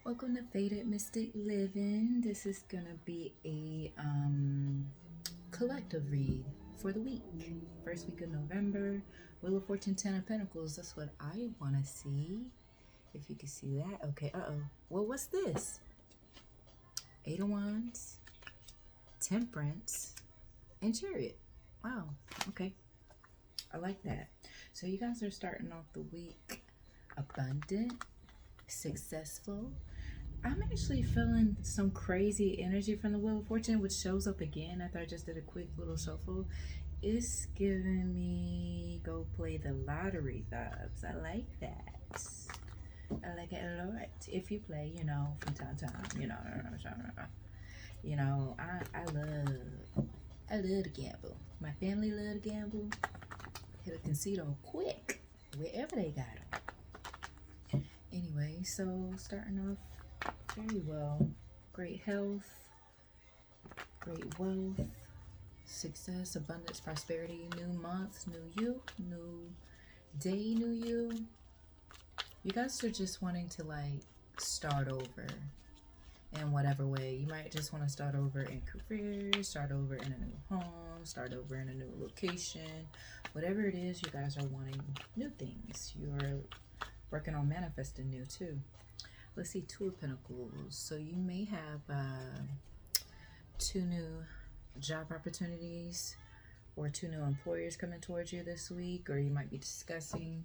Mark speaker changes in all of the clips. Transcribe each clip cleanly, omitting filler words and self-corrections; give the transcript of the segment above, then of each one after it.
Speaker 1: Welcome to Faded Mystic Living. This is gonna be a collective read for the week. First week of November. Wheel of Fortune, Ten of Pentacles. That's what I wanna see. If you can see that. Okay, Well, what's this? Eight of Wands, Temperance, and Chariot. Wow. Okay. I like that. So you guys are starting off the week abundant, successful. I'm actually feeling some crazy energy from the Wheel of Fortune, which shows up again after I just did a quick little shuffle. It's giving me go play the lottery vibes. I like that. I like it a lot. If you play, from time to time, I love to gamble. My family love to gamble. Hit a casino quick wherever they got them. Anyway, so starting off very well. Great health, great wealth, success, abundance, prosperity, new month, new you, new day, new you. You guys are just wanting to start over in whatever way. You might just want to start over in career, start over in a new home, start over in a new location. Whatever it is, you guys are wanting new things. You're working on manifesting new too. Let's see, Two of Pentacles. So you may have two new job opportunities or two new employers coming towards you this week, or you might be discussing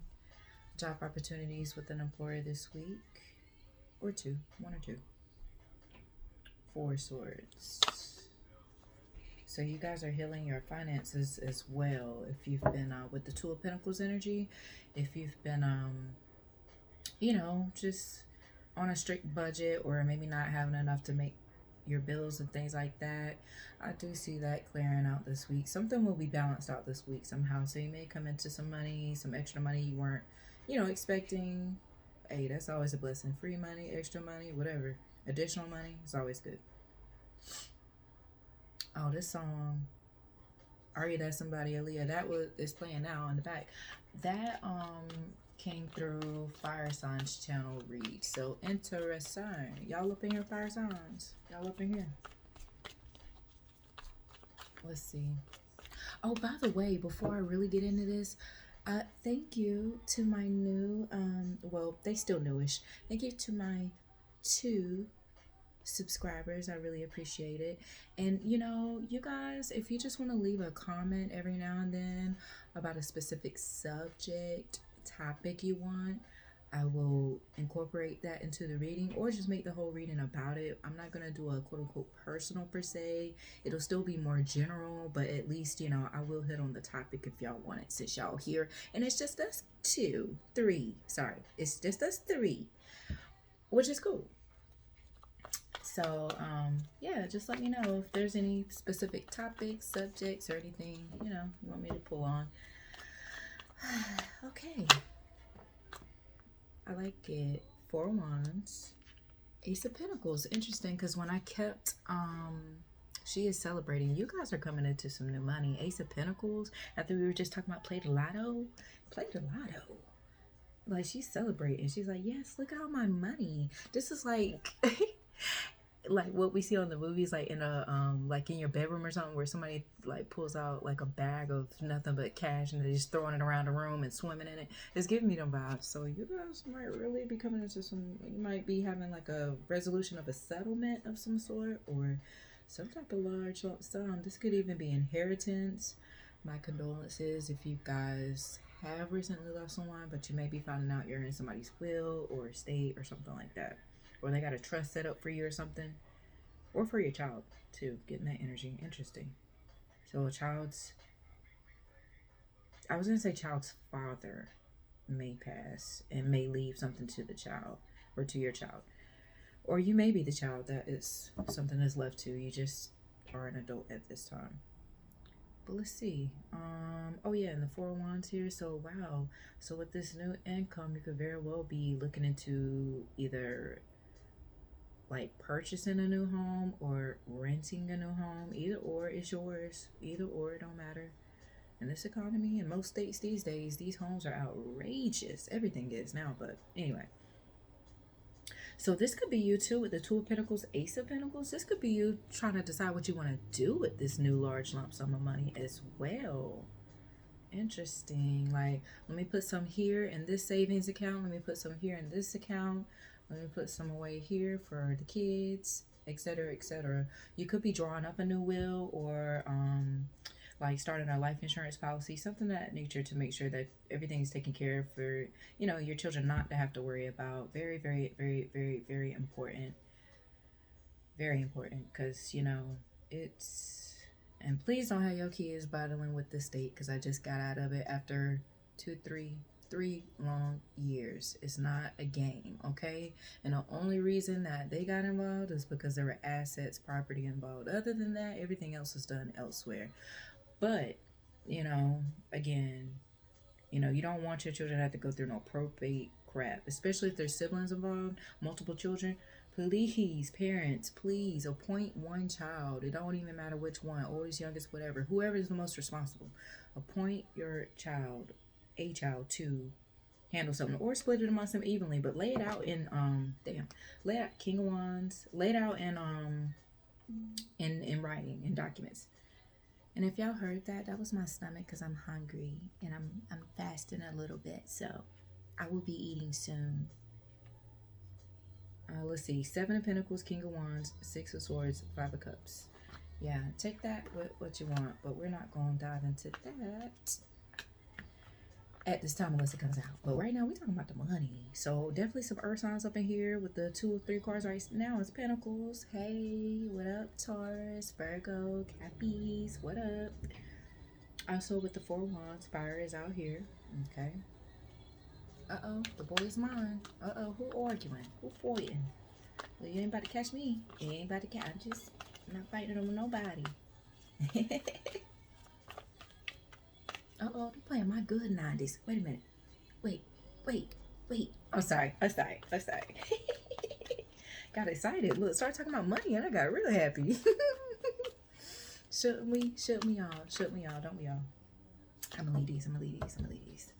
Speaker 1: job opportunities with an employer this week, or two, one or two. Four of Swords. So you guys are healing your finances as well. If you've been with the Two of Pentacles energy, if you've been just on a strict budget, or maybe not having enough to make your bills and things like that, I do see that clearing out this week. Something will be balanced out this week somehow. So you may come into some money, some extra money you weren't, expecting. Hey, that's always a blessing. Free money, extra money, whatever. Additional money, it's always good. Oh, this song, Are You That Somebody, Aaliyah, that is playing now in the back. That came through Fire Signs channel read. So interesting. Y'all up in here, Fire Signs? Y'all up in here? Let's see. Oh, by the way, before I really get into this, thank you to my new, well, they still newish. Thank you to my two subscribers. I really appreciate it. And you guys, if you just want to leave a comment every now and then about a specific subject, topic you want, I will incorporate that into the reading, or just make the whole reading about it. I'm not going to do a quote unquote personal per se. It'll still be more general, but at least, I will hit on the topic if y'all want it, since y'all here. And it's just us three. Sorry, it's just us three, which is cool. So, yeah, just let me know if there's any specific topics, subjects, or anything, you want me to pull on. Okay. I like it. Four Wands. Ace of Pentacles. Interesting, because when I kept, she is celebrating. You guys are coming into some new money. Ace of Pentacles. After we were just talking about play the lotto. Play the lotto. Like, she's celebrating. She's like, yes, look at all my money. This is like... like what we see on the movies, like in a like in your bedroom or something, where somebody like pulls out like a bag of nothing but cash and they're just throwing it around the room and swimming in it. It's giving me them vibes. So you guys might really be coming into some, you might be having like a resolution of a settlement of some sort, or some type of large lump sum. This could even be inheritance. My condolences if you guys have recently lost someone, but you may be finding out you're in somebody's will or estate or something like that, or they got a trust set up for you or something, or for your child too, getting that energy. Interesting. So a child's, I was gonna say child's father may pass and may leave something to the child or to your child, or you may be the child that is something is left to. You just are an adult at this time. But let's see. Oh yeah, and the Four of Wands here. So wow. So with this new income, you could very well be looking into either like purchasing a new home or renting a new home. Either or is yours. Either or, it don't matter. In this economy, in most states these days, these homes are outrageous. Everything is now, but anyway. So this could be you too with the Two of Pentacles, Ace of Pentacles. This could be you trying to decide what you want to do with this new large lump sum of money as well. Interesting. Like, let me put some here in this savings account. Let me put some here in this account. Let me put some away here for the kids, etc., etc. You could be drawing up a new will, or like starting a life insurance policy, something of that nature, to make sure that everything is taken care of for, you know, your children not to have to worry about. Very, very, very, very, very important. Very important, because, you know, it's, and please don't have your kids battling with the state, because I just got out of it after three long years. It's not a game, okay? And the only reason that they got involved is because there were assets, property involved. Other than that, everything else is done elsewhere. But, you know, again, you know, you don't want your children to have to go through no probate crap, especially if there's siblings involved, multiple children. Please, parents, please appoint one child. It don't even matter which one, oldest, youngest, whatever. Whoever is the most responsible. Appoint your child, a child, to handle something, or split it amongst them evenly, but lay it out in lay out King of Wands, lay it out in writing, in documents. And if y'all heard that, that was my stomach, because I'm hungry and I'm fasting a little bit, so I will be eating soon. Let's see, Seven of Pentacles, King of Wands, Six of Swords, Five of Cups. Yeah, take that with what you want, but we're not going to dive into that at this time unless it comes out. But right now, we're talking about the money. So definitely some earth signs up in here with the 2 of 3 cards right now. It's Pentacles. Hey, what up, Taurus, Virgo, Cappies, what up? Also with the 4 of Wands, fire is out here. Okay. Uh-oh, the boy is mine. Uh-oh, who arguing? Who fighting? Well, you ain't about to catch me. You ain't about to catch. I'm not fighting with nobody. Uh-oh, they playing my good 90s. Wait a minute. Wait. I'm sorry. Got excited. Look, started talking about money and I got really happy. Shouldn't we all? Don't we all? I'm gonna leave these.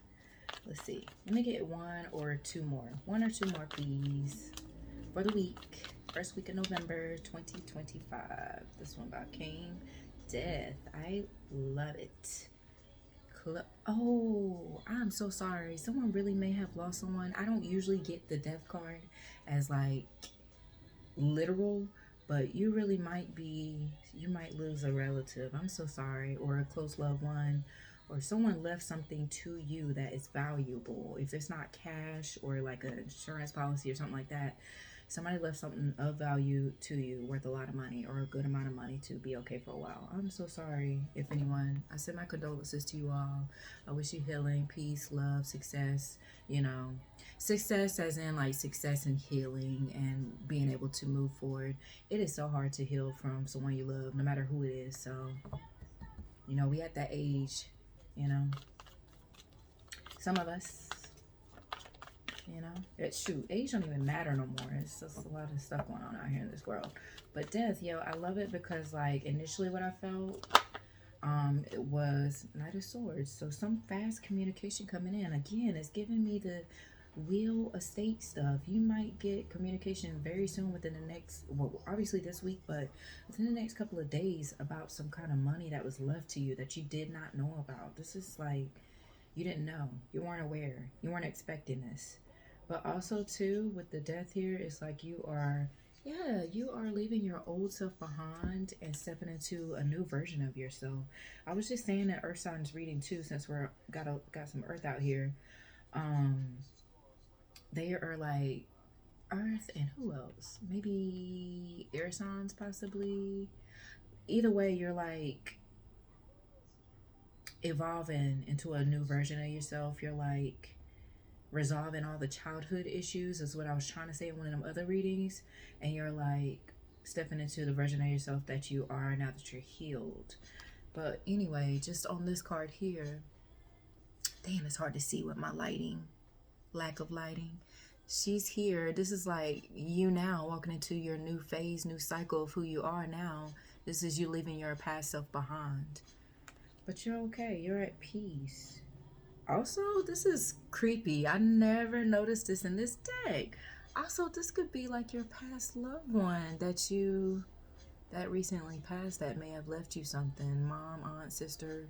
Speaker 1: Let's see. Let me get one or two more, please, for the week. First week of November 2025. This one about Cain, Death. I love it. Oh, I'm so sorry. Someone really may have lost someone. I don't usually get the Death card as like literal, but you really might be, you might lose a relative. I'm so sorry. Or a close loved one, or someone left something to you that is valuable. If it's not cash or like an insurance policy or something like that, somebody left something of value to you, worth a lot of money or a good amount of money to be okay for a while. I'm so sorry. If anyone, I send my condolences to you all. I wish you healing, peace, love, success, you know, success as in like success and healing and being able to move forward. It is so hard to heal from someone you love, no matter who it is. So, you know, we at that age, you know, some of us, you know, shoot, age don't even matter no more. It's just a lot of stuff going on out here in this world. But Death, yo, I love it because like initially what I felt, it was Knight of Swords. So some fast communication coming in. Again, it's giving me the will estate stuff. You might get communication very soon within the next, well, obviously this week, but within the next couple of days about some kind of money that was left to you that you did not know about. This is like, you didn't know, you weren't aware, you weren't expecting this. But also too, with the Death here, it's like you are, yeah, you are leaving your old self behind and stepping into a new version of yourself. I was just saying that Earth signs reading too, since we're got some Earth out here. They are like Earth and who else? Maybe air signs, possibly. Either way, you're like evolving into a new version of yourself. You're like resolving all the childhood issues, is what I was trying to say in one of them other readings. And you're like stepping into the version of yourself that you are now that you're healed. But anyway, just on this card here, damn, it's hard to see with my lighting, lack of lighting. She's here. This is like you now walking into your new phase, new cycle of who you are now. This is you leaving your past self behind. But you're okay. You're at peace. Also, this is creepy. I never noticed this in this deck. Also, this could be like your past loved one that recently passed that may have left you something. Mom, aunt, sister,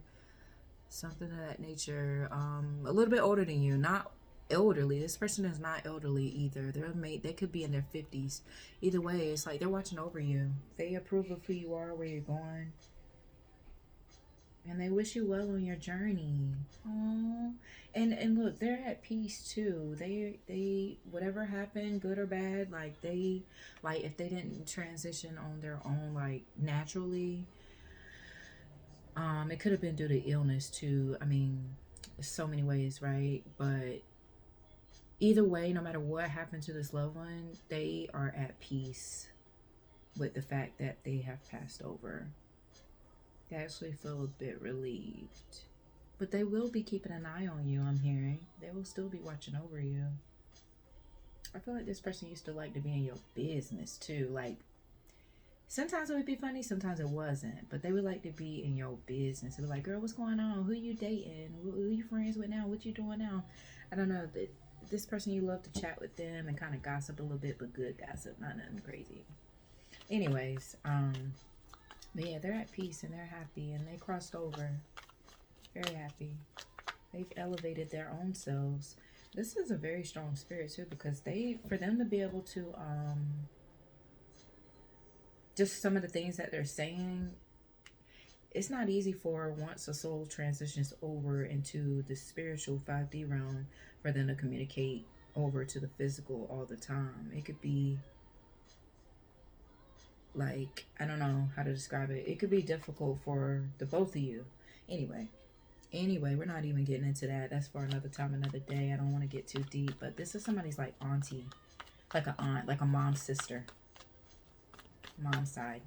Speaker 1: something of that nature. A little bit older than you, not elderly. This person is not elderly either. They could be in their 50s. Either way, it's like they're watching over you. They approve of who you are, where you're going, and they wish you well on your journey. Aww. And look, they're at peace too. They whatever happened, good or bad, like if they didn't transition on their own, like naturally, it could have been due to illness too. I mean, so many ways, right? But either way, no matter what happened to this loved one, they are at peace with the fact that they have passed over. They actually feel a bit relieved. But they will be keeping an eye on you, I'm hearing. They will still be watching over you. I feel like this person used to like to be in your business too. Like, sometimes it would be funny, sometimes it wasn't. But they would like to be in your business. They'd be like, girl, what's going on? Who you dating? Who you friends with now? What you doing now? I don't know. This person, you love to chat with them and kind of gossip a little bit, but good gossip, not nothing crazy. Anyways, but yeah, they're at peace and they're happy and they crossed over. Very happy. They've elevated their own selves. This is a very strong spirit too, because for them to be able to just some of the things that they're saying, it's not easy for once a soul transitions over into the spiritual 5D realm for them to communicate over to the physical all the time. It could be like, I don't know how to describe it. It could be difficult for the both of you. Anyway, we're not even getting into that. That's for another time, another day. I don't want to get too deep, but this is somebody's like auntie, like an aunt, like a mom's sister, mom's side.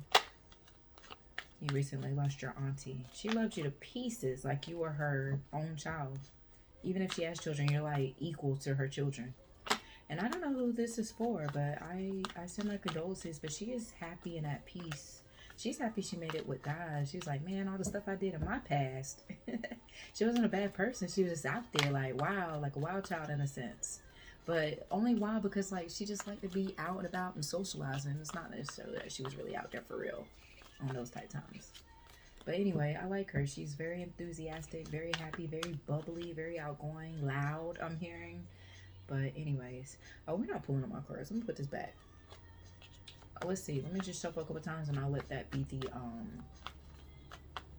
Speaker 1: You recently lost your auntie. She loved you to pieces like you were her own child. Even if she has children, you're like equal to her children. And I don't know who this is for, but I send my condolences, but she is happy and at peace. She's happy she made it with God. She's like, man, all the stuff I did in my past. She wasn't a bad person. She was just out there like, wow, like a wild child in a sense. But only wild because like she just liked to be out and about and socializing. It's not necessarily that she was really out there for real on those type times. But anyway, I like her. She's very enthusiastic, very happy, very bubbly, very outgoing, loud, I'm hearing. But anyways, oh, we're not pulling up my cards. Let me put this back. Let's see. Let me just shuffle a couple times and I'll let that be the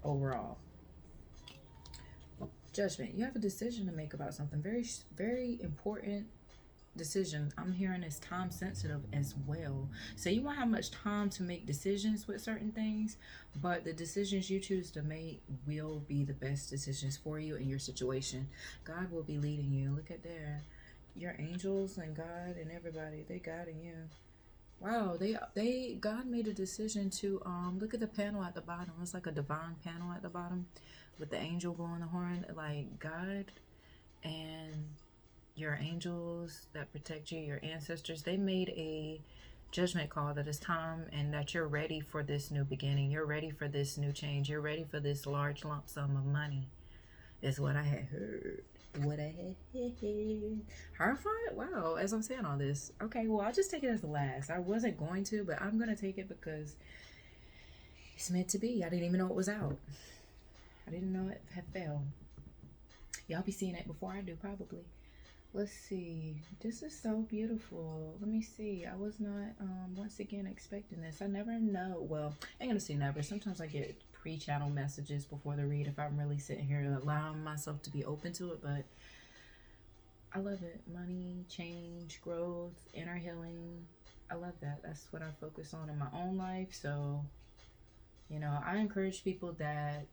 Speaker 1: overall. Judgment. You have a decision to make about something. Very, very important decision. I'm hearing is time sensitive as well. So you won't have much time to make decisions with certain things, but the decisions you choose to make will be the best decisions for you in your situation. God will be leading you. Look at there. Your angels and God and everybody, they guiding you. Wow, God made a decision to look at the panel at the bottom. It's like a divine panel at the bottom with the angel blowing the horn. Like God and your angels that protect you, your ancestors, they made a judgment call that it's time and that you're ready for this new beginning. You're ready for this new change. You're ready for this large lump sum of money, is what I had heard. What I had horrified? Wow, as I'm saying all this. Okay, well, I'll just take it as the last. I wasn't going to, but I'm going to take it because it's meant to be. I didn't even know it was out. I didn't know it had failed. Y'all be seeing it before I do, probably. Let's see. This is so beautiful. Let me see. I was not, once again, expecting this. I never know. Well, I ain't gonna say never. Sometimes I get pre-channel messages before the read if I'm really sitting here allowing myself to be open to it, but I love it. Money, change, growth, inner healing. I love that. That's what I focus on in my own life. So, you know, I encourage people that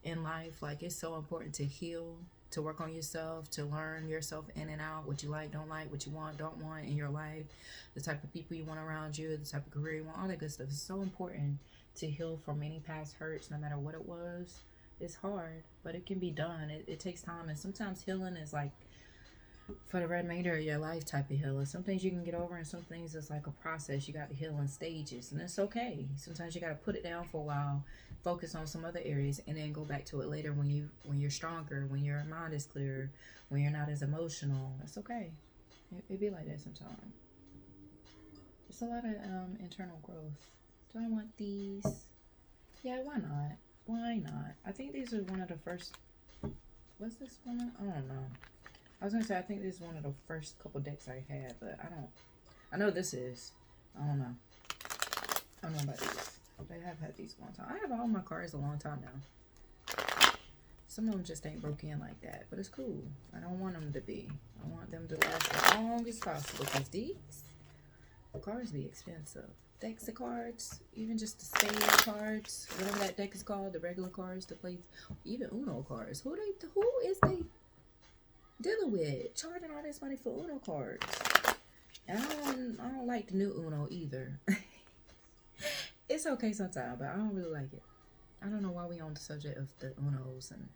Speaker 1: in life, like, it's so important to heal, to work on yourself, to learn yourself in and out, what you like, don't like, what you want, don't want in your life, the type of people you want around you, the type of career you want, all that good stuff. It's so important to heal from any past hurts, no matter what it was. It's hard, but it can be done. It takes time, and sometimes healing is like for the remainder of your life type of healing. Some things you can get over, and some things it's like a process. You got to heal in stages, and it's okay. Sometimes you got to put it down for a while, focus on some other areas, and then go back to it later when you're stronger, when your mind is clearer, when you're not as emotional. It's okay. It be like that sometimes. It's a lot of internal growth. Do I want these? Yeah, why not? Why not? I think these are one of the first. What's this one? I don't know. I was gonna say I think this is one of the first couple decks I had, but I don't. I know this is. I don't know. I don't know about these. But I have had these a long time. I have all my cards a long time now. Some of them just ain't broke in like that, but it's cool. I don't want them to be. I want them to last as long as possible because these cards be expensive. Decks of cards, even just the spade cards, whatever that deck is called, the regular cards to play, even Uno cards. Who is they dealing with? Charging all this money for Uno cards. And I don't like the new Uno either. It's okay sometimes, but I don't really like it. I don't know why we on the subject of the Unos. And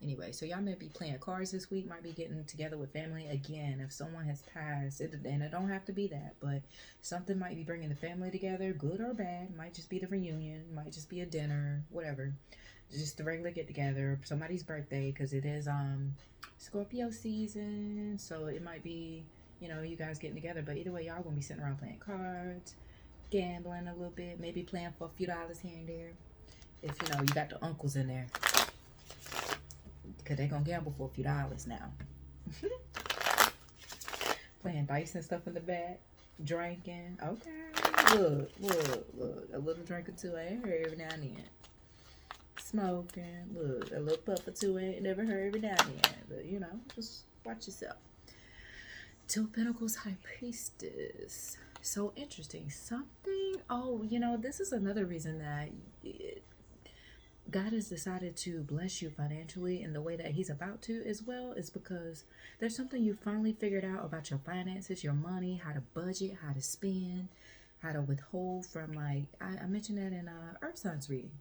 Speaker 1: anyway, so y'all may be playing cards this week, might be getting together with family again. If someone has passed, and it don't have to be that, but something might be bringing the family together, good or bad. Might just be the reunion, might just be a dinner, whatever. Just the regular get together, somebody's birthday, because it is Scorpio season, so it might be, you know, you guys getting together. But either way, y'all gonna be sitting around playing cards, gambling a little bit, maybe playing for a few dollars here and there. If you know you got the uncles in there, because they're gonna gamble for a few dollars now. Playing dice and stuff in the back, drinking. Okay, look, a little drink or two I ain't heard every now and then. Smoking, look, a little puff or two ain't never heard every now and then. But you know, just watch yourself. Two of Pentacles, High Priestess. So interesting. Something. Oh, you know, this is another reason that God has decided to bless you financially in the way that He's about to as well, is because there's something you finally figured out about your finances, your money, how to budget, how to spend, how to withhold from, like, I mentioned that in Earth Signs reading.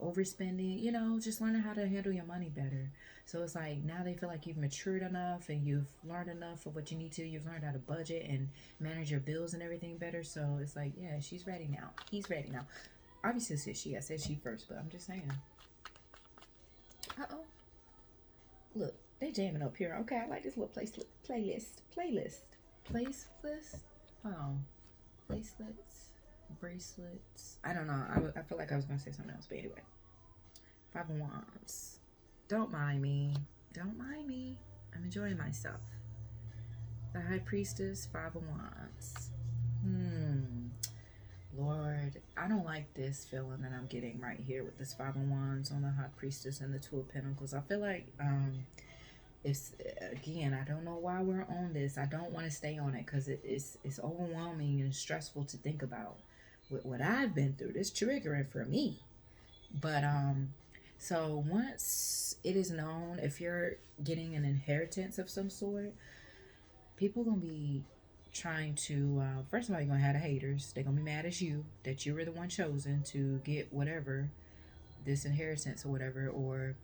Speaker 1: Overspending, you know, just learning how to handle your money better. So it's like now they feel like you've matured enough and you've learned enough of what you need to. You've learned how to budget and manage your bills and everything better. So it's like, yeah, she's ready now. He's ready now. Obviously, it says she. I said she first, but I'm just saying. Uh-oh. Look, they jamming up here. Okay, I like this little playlist. Oh, placelets, bracelets. I don't know. I feel like I was going to say something else, but anyway. Five of Wands. Don't mind me. Don't mind me. I'm enjoying myself. The High Priestess, Five of Wands. Lord, I don't like this feeling that I'm getting right here with this Five of Wands on the High Priestess and the Two of Pentacles. I feel like it's, again, I don't know why we're on this. I don't want to stay on it because it's overwhelming and stressful to think about with what I've been through. This triggering for me. But so once it is known, if you're getting an inheritance of some sort, people gonna be trying to, first of all, you're gonna have the haters. They're gonna be mad at you that you were the one chosen to get whatever, this inheritance or whatever. Or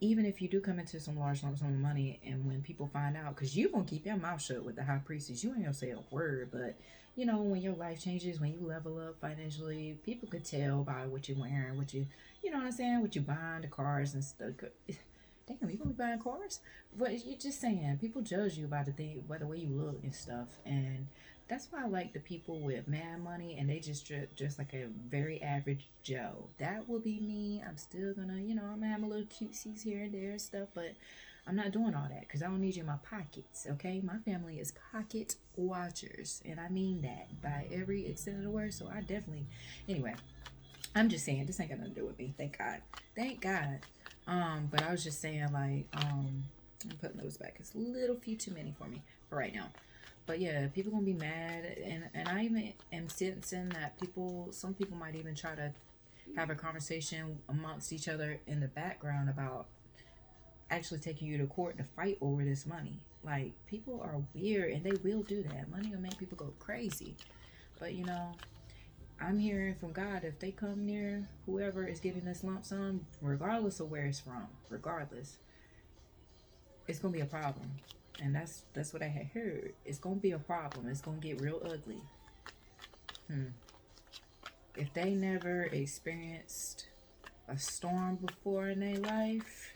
Speaker 1: even if you do come into some large lump sum of money, and when people find out, because you're gonna keep your mouth shut with the High Priestess, you ain't gonna say a word. But you know, when your life changes, when you level up financially, people could tell by what you're wearing, what you know what I'm saying, what you buying, the cars and stuff. Damn, you gonna be buying cars? But you're just saying, people judge you by by the way you look and stuff. And that's why I like the people with mad money and they just like a very average Joe. That will be me. I'm still gonna, you know, I'm gonna have my little cutesies here and there and stuff, but I'm not doing all that because I don't need you in my pockets, okay? My family is pocket watchers, and I mean that by every extent of the word. So I definitely, anyway, I'm just saying this ain't got nothing to do with me. Thank God. Thank God. But I was just saying, like, I'm putting those back. It's a little few too many for me for right now. But yeah, people gonna be mad, and I even am sensing that some people might even try to have a conversation amongst each other in the background about actually taking you to court to fight over this money. Like, people are weird, and they will do that. Money will make people go crazy. But you know, I'm hearing from God, if they come near whoever is getting this lump sum, regardless of where it's from, regardless, it's gonna be a problem. And that's what I had heard. It's gonna be a problem. It's gonna get real ugly. If they never experienced a storm before in their life,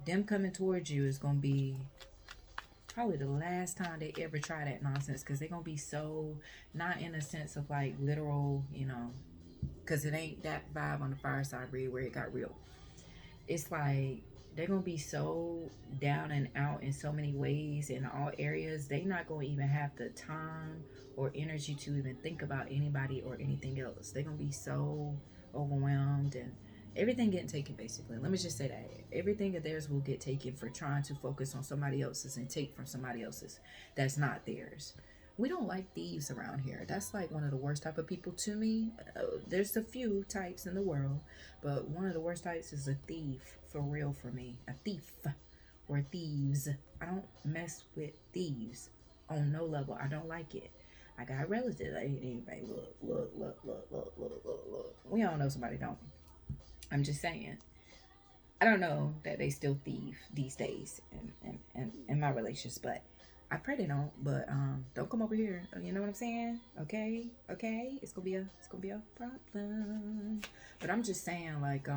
Speaker 1: them coming towards you is gonna be probably the last time they ever try that nonsense, because they're gonna be so, not in a sense of like literal, because it ain't that vibe on the fireside read where it got real. It's like they're gonna be so down and out in so many ways in all areas. They not gonna even have the time or energy to even think about anybody or anything else. They're gonna be so overwhelmed and everything getting taken, basically. Let me just say that everything of theirs will get taken for trying to focus on somebody else's and take from somebody else's that's not theirs. We don't like thieves around here. That's like one of the worst type of people to me. There's a few types in the world, but one of the worst types is a thief, for real, for me. A thief or thieves. I don't mess with thieves on no level. I don't like it. I got relatives. Anybody, look. We all know somebody, don't we? I'm just saying. I don't know that they still thieve these days in my relations, but I pray they don't. But don't come over here. You know what I'm saying? Okay. It's gonna be a problem. But I'm just saying, like,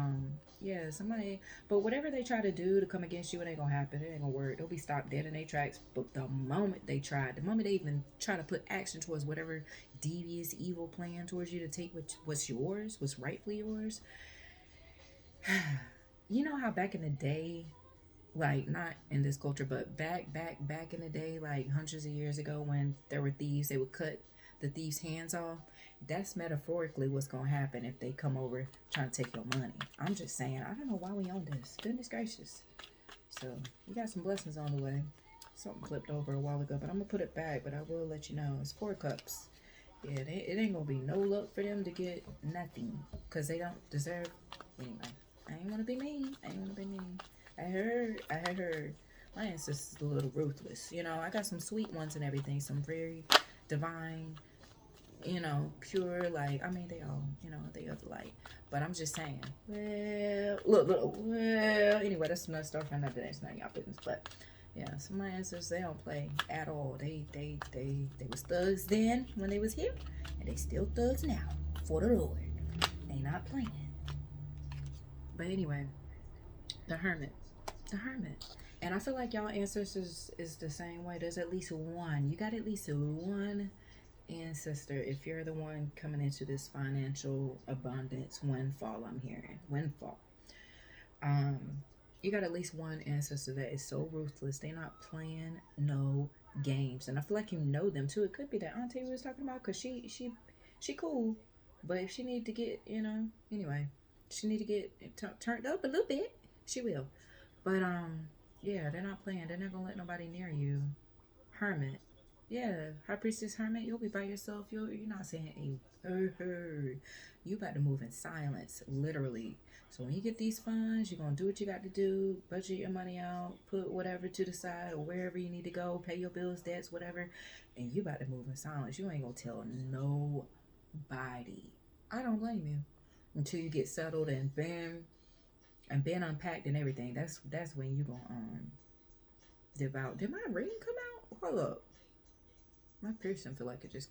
Speaker 1: yeah, somebody. But whatever they try to do to come against you, it ain't gonna happen. It ain't gonna work. They'll be stopped dead in their tracks. But the moment they even try to put action towards whatever devious, evil plan towards you to take what's yours, what's rightfully yours. You know how back in the day, like not in this culture, but back in the day, like hundreds of years ago, when there were thieves, they would cut the thieves' hands off. That's metaphorically what's gonna happen if they come over trying to take your money. I'm just saying, I don't know why we on this. Goodness gracious. So we got some blessings on the way. Something flipped over a while ago, but I'm gonna put it back. But I will let you know it's 4 cups. Yeah, it ain't gonna be no luck for them to get nothing, cause they don't deserve. Anyway, I ain't wanna be mean. I had heard my ancestors a little ruthless. I got some sweet ones and everything, some very divine, pure, like, I mean, they all, they of the light. But I'm just saying, well, anyway, that's another story for another day. It's not y'all business. But yeah, some of my ancestors, they don't play at all. They was thugs then when they was here, and they still thugs now for the Lord. They not playing. But anyway, the hermit. The hermit. And I feel like y'all ancestors is the same way. There's at least one. You got at least one ancestor if you're the one coming into this financial abundance windfall. I'm hearing windfall. Um, you got at least one ancestor that is so ruthless. They're not playing no games, and I feel like you know them too. It could be that auntie we was talking about, cause she cool, but if she need to get anyway, she need to get turned up a little bit. She will. But yeah, they're not playing. They're not gonna let nobody near you. Hermit. Yeah, High Priestess Hermit, you'll be by yourself. You're not saying a word. You about to move in silence, literally. So when you get these funds, you're gonna do what you got to do, budget your money out, put whatever to the side or wherever you need to go, pay your bills, debts, whatever, and you about to move in silence. You ain't gonna tell nobody. I don't blame you. Until you get settled and been unpacked and everything. That's when you gonna devout. Did my ring come out? Hold up. My piercing feel like it just.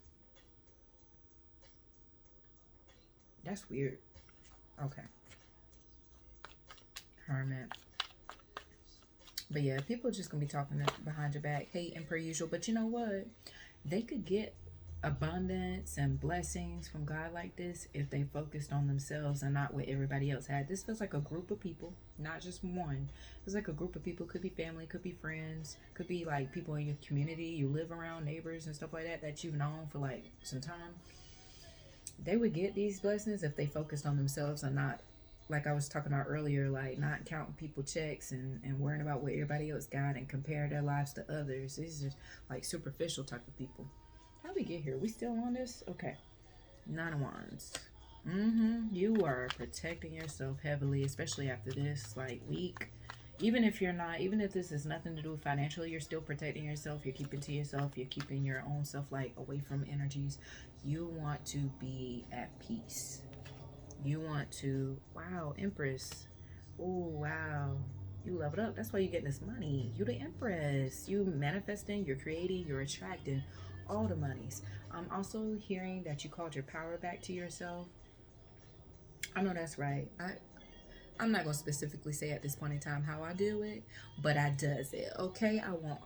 Speaker 1: That's weird. Okay. Hermit. But yeah, people just gonna be talking behind your back, hating per usual. But you know what? They could get abundance and blessings from God like this if they focused on themselves and not what everybody else had. This feels like a group of people, not just one. It's like a group of people. Could be family, could be friends, could be like people in your community you live around, neighbors and stuff like that you've known for like some time. They would get these blessings if they focused on themselves and not, like I was talking about earlier, like not counting people checks and worrying about what everybody else got and compare their lives to others. These are like superficial type of people. How we get here? We still on this? Okay. 9 of Wands. You are protecting yourself heavily, especially after this like week. Even if you're not, even if this has nothing to do with financially, you're still protecting yourself. You're keeping to yourself. You're keeping your own self like away from energies. You want to be at peace. You want to, wow, Empress. Oh, wow. You leveled up. That's why you're getting this money. You the Empress. You manifesting, you're creating, you're attracting all the monies. I'm also hearing that you called your power back to yourself. I know that's right. I'm not going to specifically say at this point in time how I do it, but I does it. Okay, I want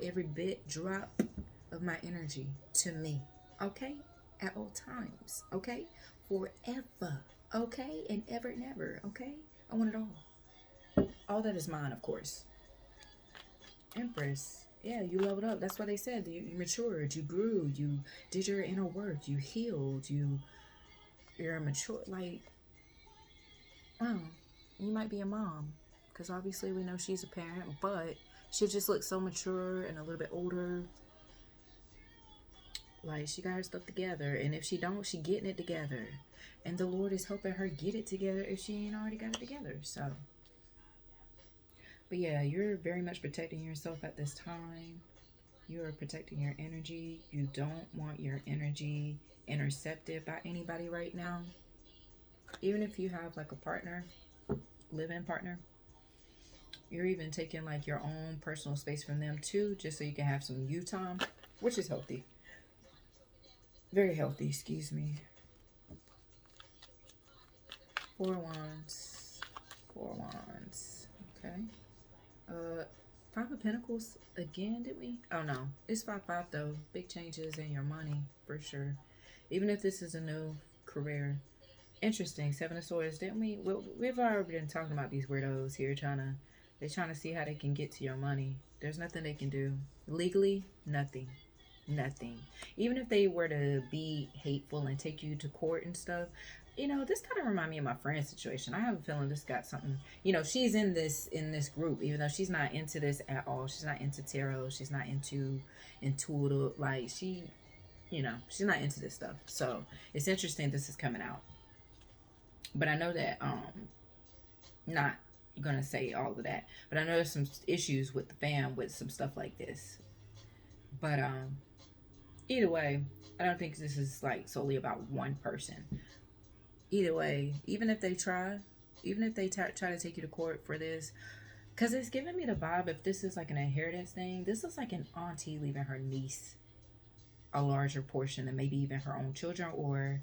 Speaker 1: every bit drop of my energy to me. Okay, at all times. Okay, forever. Okay, and ever and ever. Okay, I want it all. All that is mine, of course. Empress. Yeah, you leveled up. That's what they said. You matured. You grew. You did your inner work. You healed. You're mature. Like, oh, you might be a mom, because obviously we know she's a parent, but she just looks so mature and a little bit older. Like, she got her stuff together, and if she don't, she getting it together, and the Lord is helping her get it together if she ain't already got it together. So, but yeah, you're very much protecting yourself at this time. You are protecting your energy. You don't want your energy intercepted by anybody right now. Even if you have like a partner, live-in partner, you're even taking like your own personal space from them too, just so you can have some you time, which is healthy. Very healthy, excuse me. Four wands. Four wands. Okay. Uh, Five of Pentacles again, did we? Oh no, it's 5-5 though. Big changes in your money for sure. Even if this is a new career. Interesting. Seven of Swords, didn't we? Well, we've already been talking about these weirdos here they're trying to see how they can get to your money. There's nothing they can do. Legally, nothing. Nothing. Even if they were to be hateful and take you to court and stuff, this kind of remind me of my friend's situation. I have a feeling this got something. She's in this group, even though she's not into this at all. She's not into tarot. She's not into intuitive. Like she's not into this stuff. So it's interesting this is coming out. But I know that not gonna say all of that. But I know there's some issues with the fam with some stuff like this. But either way, I don't think this is like solely about one person. Either way, even if they try, even if they try to take you to court for this, because it's giving me the vibe, if this is like an inheritance thing, this is like an auntie leaving her niece a larger portion than maybe even her own children, or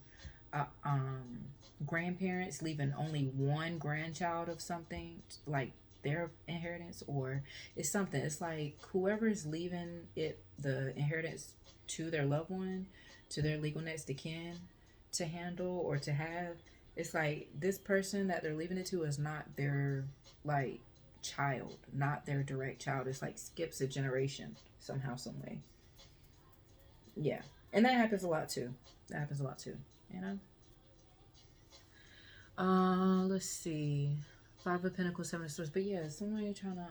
Speaker 1: uh, um, grandparents leaving only one grandchild of something, like their inheritance, or it's something. It's like whoever's leaving the inheritance to their loved one, to their legal next of kin to handle or to have. It's like this person that they're leaving it to is not their like child, not their direct child. It's like skips a generation somehow, some way. Yeah, and that happens a lot too. That happens a lot too. You know. Let's see. Five of Pentacles, Seven of Swords. But yeah, somebody trying to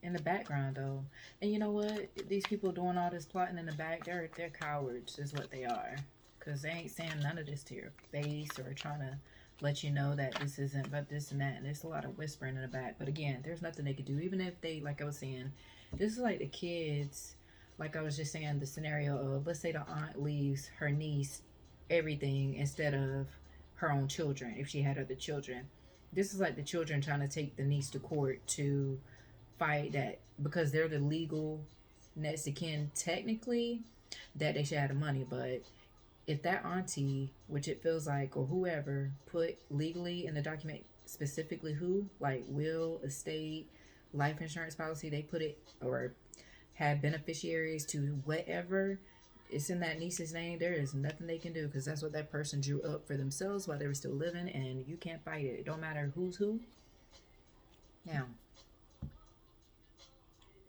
Speaker 1: in the background though. And you know what? These people doing all this plotting in the back, they're cowards, is what they are. Cause they ain't saying none of this to your face or trying to let you know that this isn't but this and that. And there's a lot of whispering in the back. But again, there's nothing they could do. Even if they, like I was saying, this is like the kids. Like I was just saying, the scenario of, let's say the aunt leaves her niece everything instead of her own children, if she had other children. This is like the children trying to take the niece to court to fight that, because they're the legal next of kin technically, that they should have the money. But if that auntie, which it feels like, or whoever, put legally in the document specifically who, like will, estate, life insurance policy, they put it, or had beneficiaries to whatever, it's in that niece's name, there is nothing they can do, because that's what that person drew up for themselves while they were still living, and you can't fight it. It don't matter who's who. Now,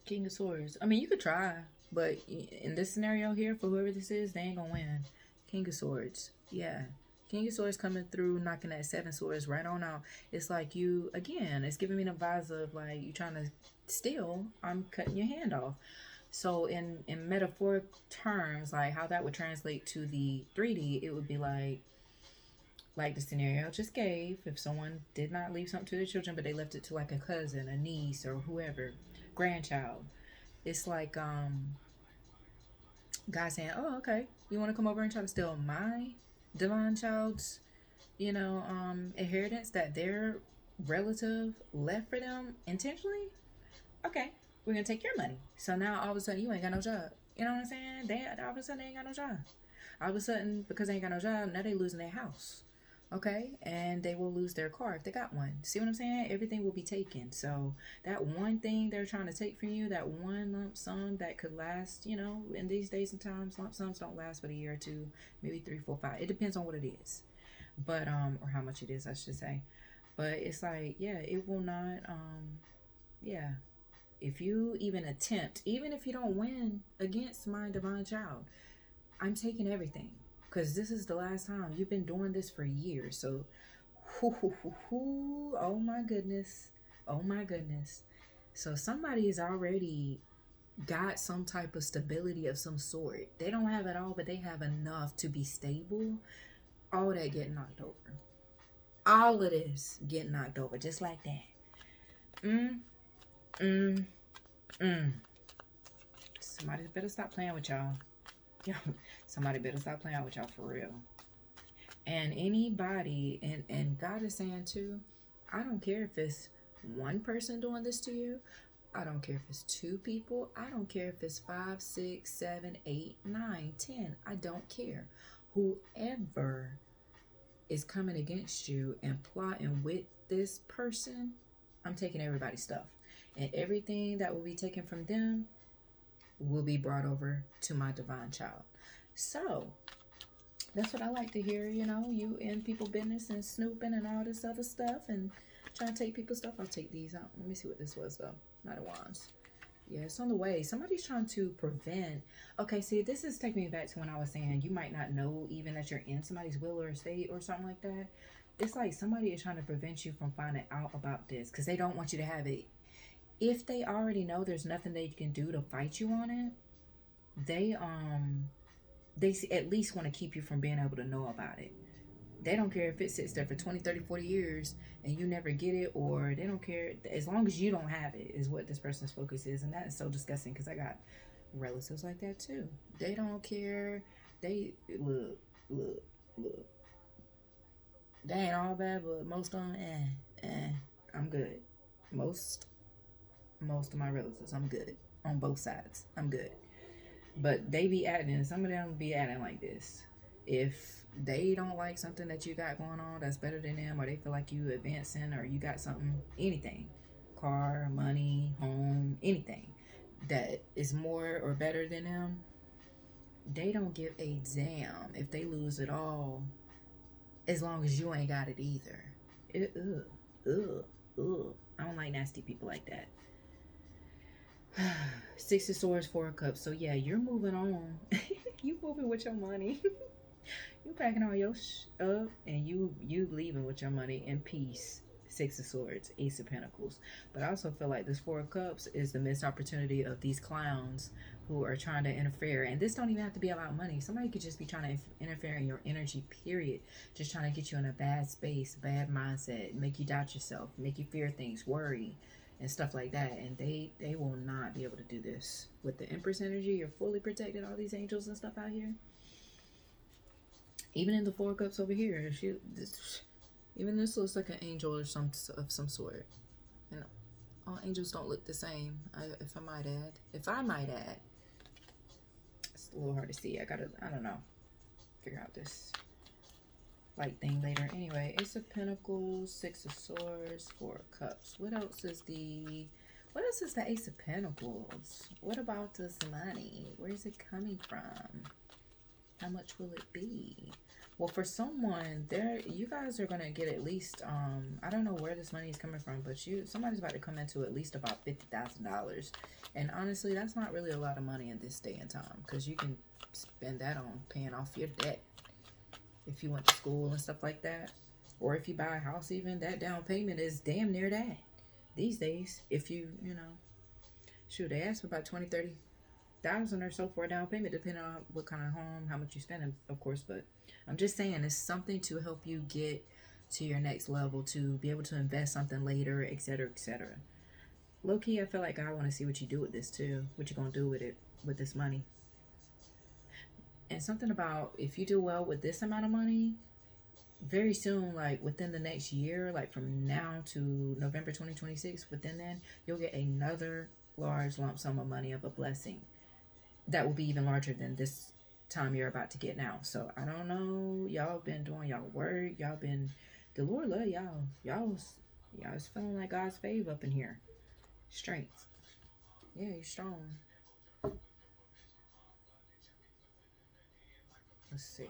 Speaker 1: King of Swords. I mean, you could try, but in this scenario here, for whoever this is, they ain't gonna win. King of Swords. Yeah. King of Swords coming through, knocking that Seven Swords right on out. It's like you, again, it's giving me the vibes of like you trying to steal, I'm cutting your hand off. So in metaphoric terms, like how that would translate to the 3D, it would be like the scenario I just gave. If someone did not leave something to their children, but they left it to like a cousin, a niece, or whoever, grandchild. It's like guy saying, "Oh, okay, you want to come over and try to steal my divine child's, inheritance that their relative left for them intentionally? Okay, we're gonna take your money. So now all of a sudden you ain't got no job. You know what I'm saying? All of a sudden they ain't got no job. All of a sudden, because they ain't got no job, now they losing their house. Okay, and they will lose their car if they got one. See what I'm saying? Everything will be taken. So that one thing they're trying to take from you, that one lump sum that could last, in these days and times, lump sums don't last but a year or two, maybe three, four, five. It depends on what it is, but or how much it is, I should say. But it's like, yeah, it will not. Yeah, if you even attempt, even if you don't win against my divine child, I'm taking everything because this is the last time. You've been doing this for years. So, oh my goodness. Oh my goodness. So, somebody has already got some type of stability of some sort. They don't have it all, but they have enough to be stable. All that getting knocked over. All of this getting knocked over just like that. Mm, mm, mm. Somebody better stop playing with y'all. Somebody better stop playing with y'all for real. And anybody, and God is saying too, I don't care if it's one person doing this to you. I don't care if it's two people. I don't care if it's 5, 6, 7, 8, 9, 10. I don't care. Whoever is coming against you and plotting with this person, I'm taking everybody's stuff. And everything that will be taken from them will be brought over to my divine child. So that's what I like to hear, you in people business and snooping and all this other stuff and trying to take people's stuff. I'll take these out. Let me see what this was though. Knight of Wands. Yeah, it's on the way. Somebody's trying to prevent. Okay, see, this is taking me back to when I was saying you might not know even that you're in somebody's will or estate or something like that. It's like somebody is trying to prevent you from finding out about this because they don't want you to have it. If they already know there's nothing they can do to fight you on it, they at least want to keep you from being able to know about it. They don't care if it sits there for 20, 30, 40 years and you never get it, or they don't care as long as you don't have it, is what this person's focus is. And that is so disgusting because I got relatives like that too. They don't care. They look. They ain't all bad, but most of them, I'm good. Most of my relatives, I'm good on both sides. I'm good. But they be acting, some of them be acting like this. If they don't like something that you got going on that's better than them, or they feel like you advancing, or you got something, anything, car, money, home, anything that is more or better than them, they don't give a damn if they lose it all, as long as you ain't got it either. I don't like nasty people like that. Six of Swords, Four of Cups. So yeah, you're moving on. You moving with your money. You packing all your up, and you leaving with your money in peace. Six of Swords, Ace of Pentacles. But I also feel like this Four of Cups is the missed opportunity of these clowns who are trying to interfere. And this don't even have to be about money. Somebody could just be trying to interfere in your energy, period. Just trying to get you in a bad space, bad mindset, make you doubt yourself, make you fear things, worry, and stuff like that. And they will not be able to do this. With the Empress energy, you're fully protected, all these angels and stuff out here. Even in the Four of Cups over here, even this looks like an angel or some sort. And all angels don't look the same, if I might add. It's a little hard to see. I don't know, figure out this light thing later. Anyway, Ace of Pentacles, Six of Swords, Four of Cups. What else is the Ace of Pentacles? What about this money? Where is it coming from? How much will it be? Well, for someone, you guys are gonna get at least I don't know where this money is coming from, but somebody's about to come into at least about $50,000. And honestly, that's not really a lot of money in this day and time, because you can spend that on paying off your debt if you went to school and stuff like that, or if you buy a house. Even that down payment is damn near that these days. If you shoot, they ask for about 20, 30,000 or so for a down payment, depending on what kind of home, how much you spend, of course. But I'm just saying, it's something to help you get to your next level, to be able to invest something later, etc., etc. Low key, I feel like I want to see what you do with this too. What you gonna do with it, with this money? And something about, if you do well with this amount of money, very soon, like within the next year, like from now to November 2026, within then, you'll get another large lump sum of money of a blessing that will be even larger than this time you're about to get now. So I don't know. Y'all been doing y'all work. Y'all been, the Lord love y'all. Y'all's feeling like God's favor up in here. Strength. Yeah, you're strong. Let's see.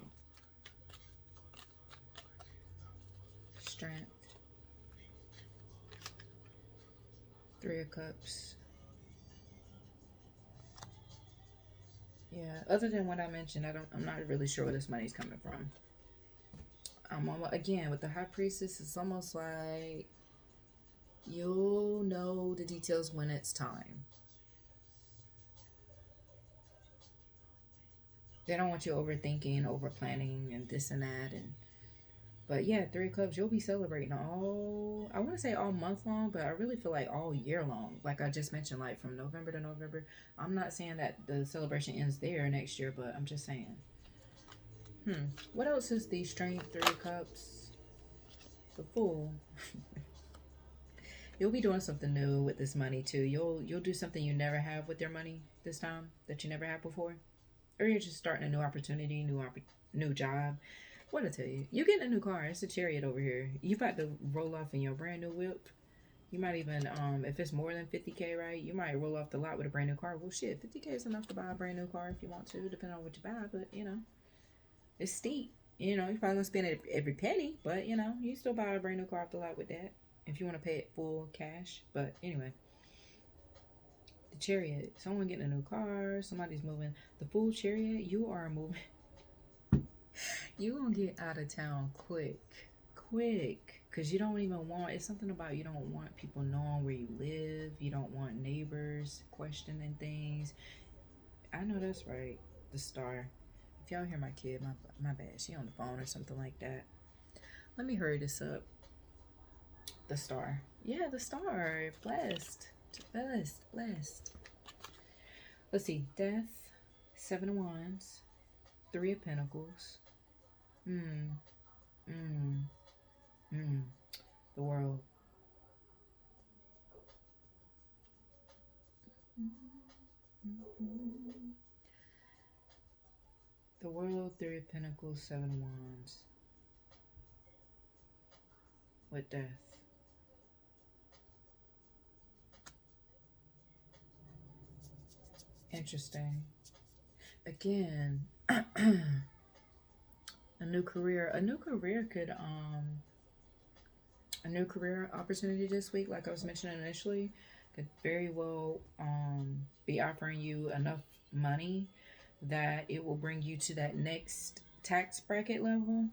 Speaker 1: Strength. Three of Cups. Yeah. Other than what I mentioned, I'm not really sure where this money's coming from. Again with the High Priestess, it's almost like you'll know the details when it's time. They don't want you overthinking, over planning, and this and that, and but yeah, Three of Cups, you'll be celebrating all, I want to say all month long, but I really feel like all year long. Like I just mentioned, like from November to November. I'm not saying that the celebration ends there next year, but I'm just saying. What else is the Strength, Three of Cups, the Fool? You'll be doing something new with this money too. You'll do something you never have with your money this time that you never had before, or you're just starting a new opportunity, new job. What to tell you? You getting a new car. It's a Chariot over here. You about to roll off in your brand new whip. You might even, if it's more than 50K, right? You might roll off the lot with a brand new car. Well, shit, 50K is enough to buy a brand new car if you want to, depending on what you buy. But it's steep. You're probably gonna spend every penny, but you still buy a brand new car off the lot with that if you want to pay it full cash. But anyway, the Chariot. Someone getting a new car. Somebody's moving. The Fool, Chariot. You are moving. You gonna get out of town quick, because you don't even want, it's something about, you don't want people knowing where you live. You don't want neighbors questioning things. I know that's right. The Star. If y'all hear my kid, my bad, she on the phone or something like that. Let me hurry this up. The Star. Yeah, the Star. Blessed. Let's see. Death. Seven of Wands. Three of Pentacles. Mm. The World. The World, Three of Pentacles, Seven of Wands. With Death. Interesting. Again, a new career could a new career opportunity this week, like I was mentioning initially, could very well be offering you enough money that it will bring you to that next tax bracket level.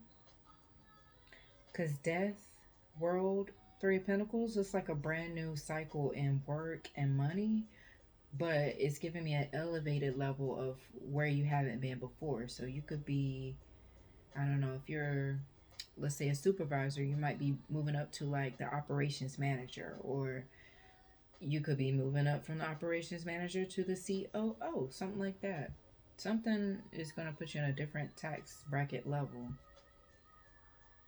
Speaker 1: Because Death, World, Three of Pentacles, it's like a brand new cycle in work and money, but it's giving me an elevated level of where you haven't been before. So you could be, I don't know, if you're, let's say, a supervisor, you might be moving up to like the operations manager, or you could be moving up from the operations manager to the COO, something like that. Something is going to put you in a different tax bracket level.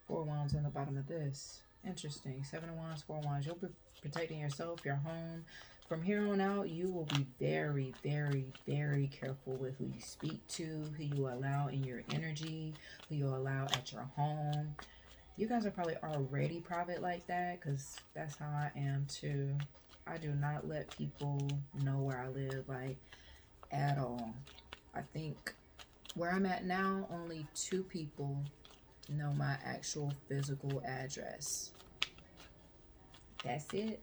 Speaker 1: Four of Wands on the bottom of this. Interesting. Seven of Wands, Four of Wands. You'll be protecting yourself, your home. From here on out, you will be very, very, very careful with who you speak to, who you allow in your energy, who you allow at your home. You guys are probably already private like that, because that's how I am too. I do not let people know where I live, like, at all. I think where I'm at now, only 2 people know my actual physical address. That's it.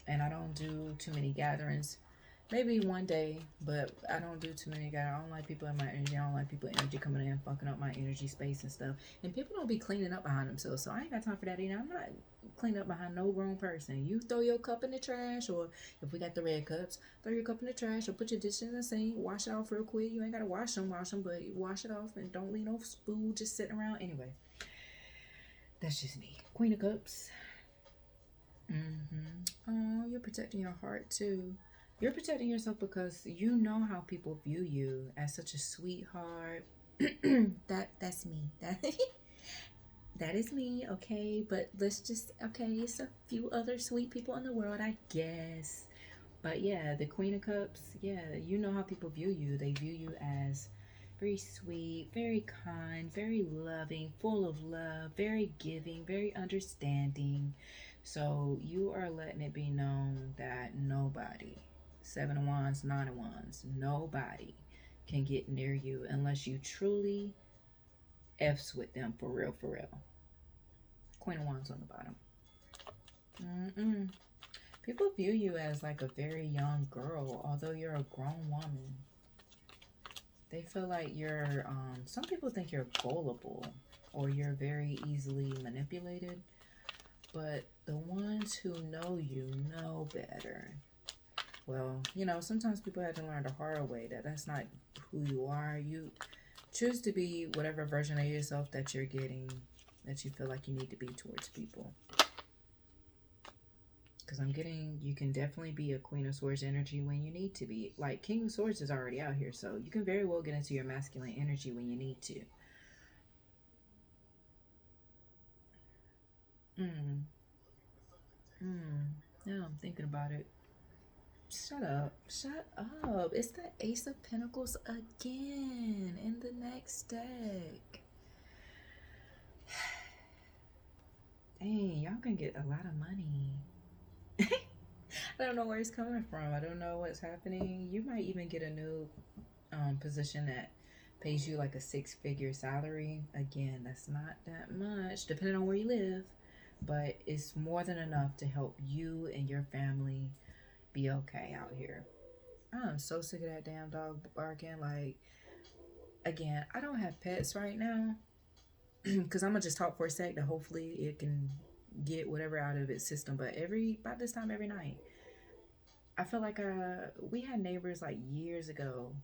Speaker 1: And I don't do too many gatherings. Maybe one day, but I don't do too many gatherings. I don't like people in my energy. I don't like people energy coming in, fucking up my energy space and stuff. And people don't be cleaning up behind themselves, so I ain't got time for that either. I'm not cleaning up behind no grown person. You throw your cup in the trash, or if we got the red cups, throw your cup in the trash, or put your dishes in the sink, wash it off real quick. You ain't gotta wash them, but wash it off, and don't leave no food just sitting around. Anyway, that's just me. Queen of Cups. Oh, you're protecting your heart too. You're protecting yourself because you know how people view you as such a sweetheart. That's me. That is me, okay? But let's just, okay, it's a few other sweet people in the world, I guess. But yeah, the Queen of Cups, yeah, you know how people view you. They view you as very sweet, very kind, very loving, full of love, very giving, very understanding. So you are letting it be known that nobody, Seven of Wands, Nine of Wands, nobody can get near you unless you truly F's with them for real, for real. Queen of Wands on the bottom. Mm-mm. People view you as like a very young girl, although you're a grown woman. They feel like you're, some people think you're gullible or you're very easily manipulated, but the ones who know you know better. Well, you know, sometimes people have to learn the hard way that that's not who you are. You choose to be whatever version of yourself that you're getting, that you feel like you need to be towards people. Because I'm getting, you can definitely be a Queen of Swords energy when you need to be. Like, King of Swords is already out here, so you can very well get into your masculine energy when you need to. Mm, yeah, I'm thinking about it. Shut up. Shut up. It's the Ace of Pentacles again in the next deck. Dang, y'all can get a lot of money. I don't know where it's coming from. I don't know what's happening. You might even get a new position that pays you like a six-figure salary. Again, that's not that much, depending on where you live, but it's more than enough to help you and your family be okay out here. I'm so sick of that damn dog barking. Like, again, I don't have pets right now because I'm gonna just talk for a sec that hopefully it can get whatever out of its system. But about this time every night, I feel like we had neighbors like years ago,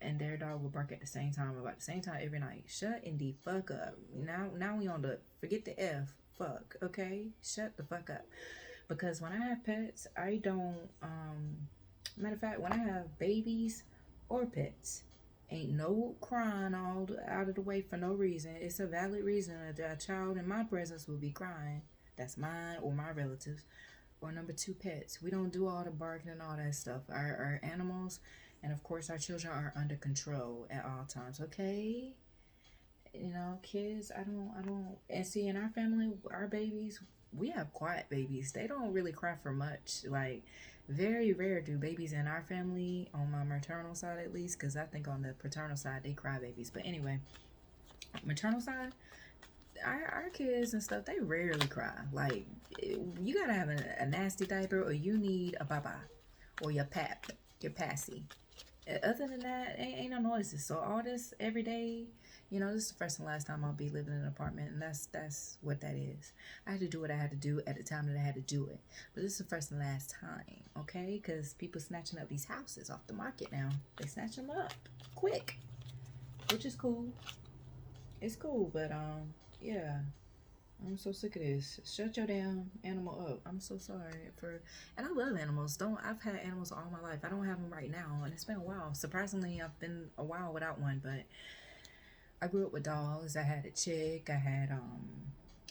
Speaker 1: and their dog would bark at the same time about the same time every night. Shut in the fuck up. Now we on the forget the F. Fuck. Okay, shut the fuck up. Because when I have pets, I don't. Matter of fact, when I have babies or pets, ain't no crying all out of the way for no reason. It's a valid reason that a child in my presence will be crying. That's mine or my relatives. Or number two, pets. We don't do all the barking and all that stuff. Our animals and of course our children are under control at all times. Okay? You know, kids, I don't and see in our family, our babies, we have quiet babies. They don't really cry for much. Like very rare do babies in our family, on my maternal side at least, because I think on the paternal side they cry babies. But anyway, maternal side, our kids and stuff, they rarely cry. Like, you gotta have a nasty diaper, or you need a baba, or your pap, your passy. Other than that, ain't no noises. So all this every day, you know, this is the first and last time I'll be living in an apartment, and that's what that is. I had to do what I had to do at the time that I had to do it. But this is the first and last time, okay? Because people snatching up these houses off the market now. They snatch them up quick, which is cool. It's cool, but yeah. I'm so sick of this. Shut your damn animal up. I'm so sorry for, and I love animals. Don't I've had animals all my life. I don't have them right now, and it's been a while. Surprisingly, I've been a while without one, but I grew up with dogs. I had a chick. I had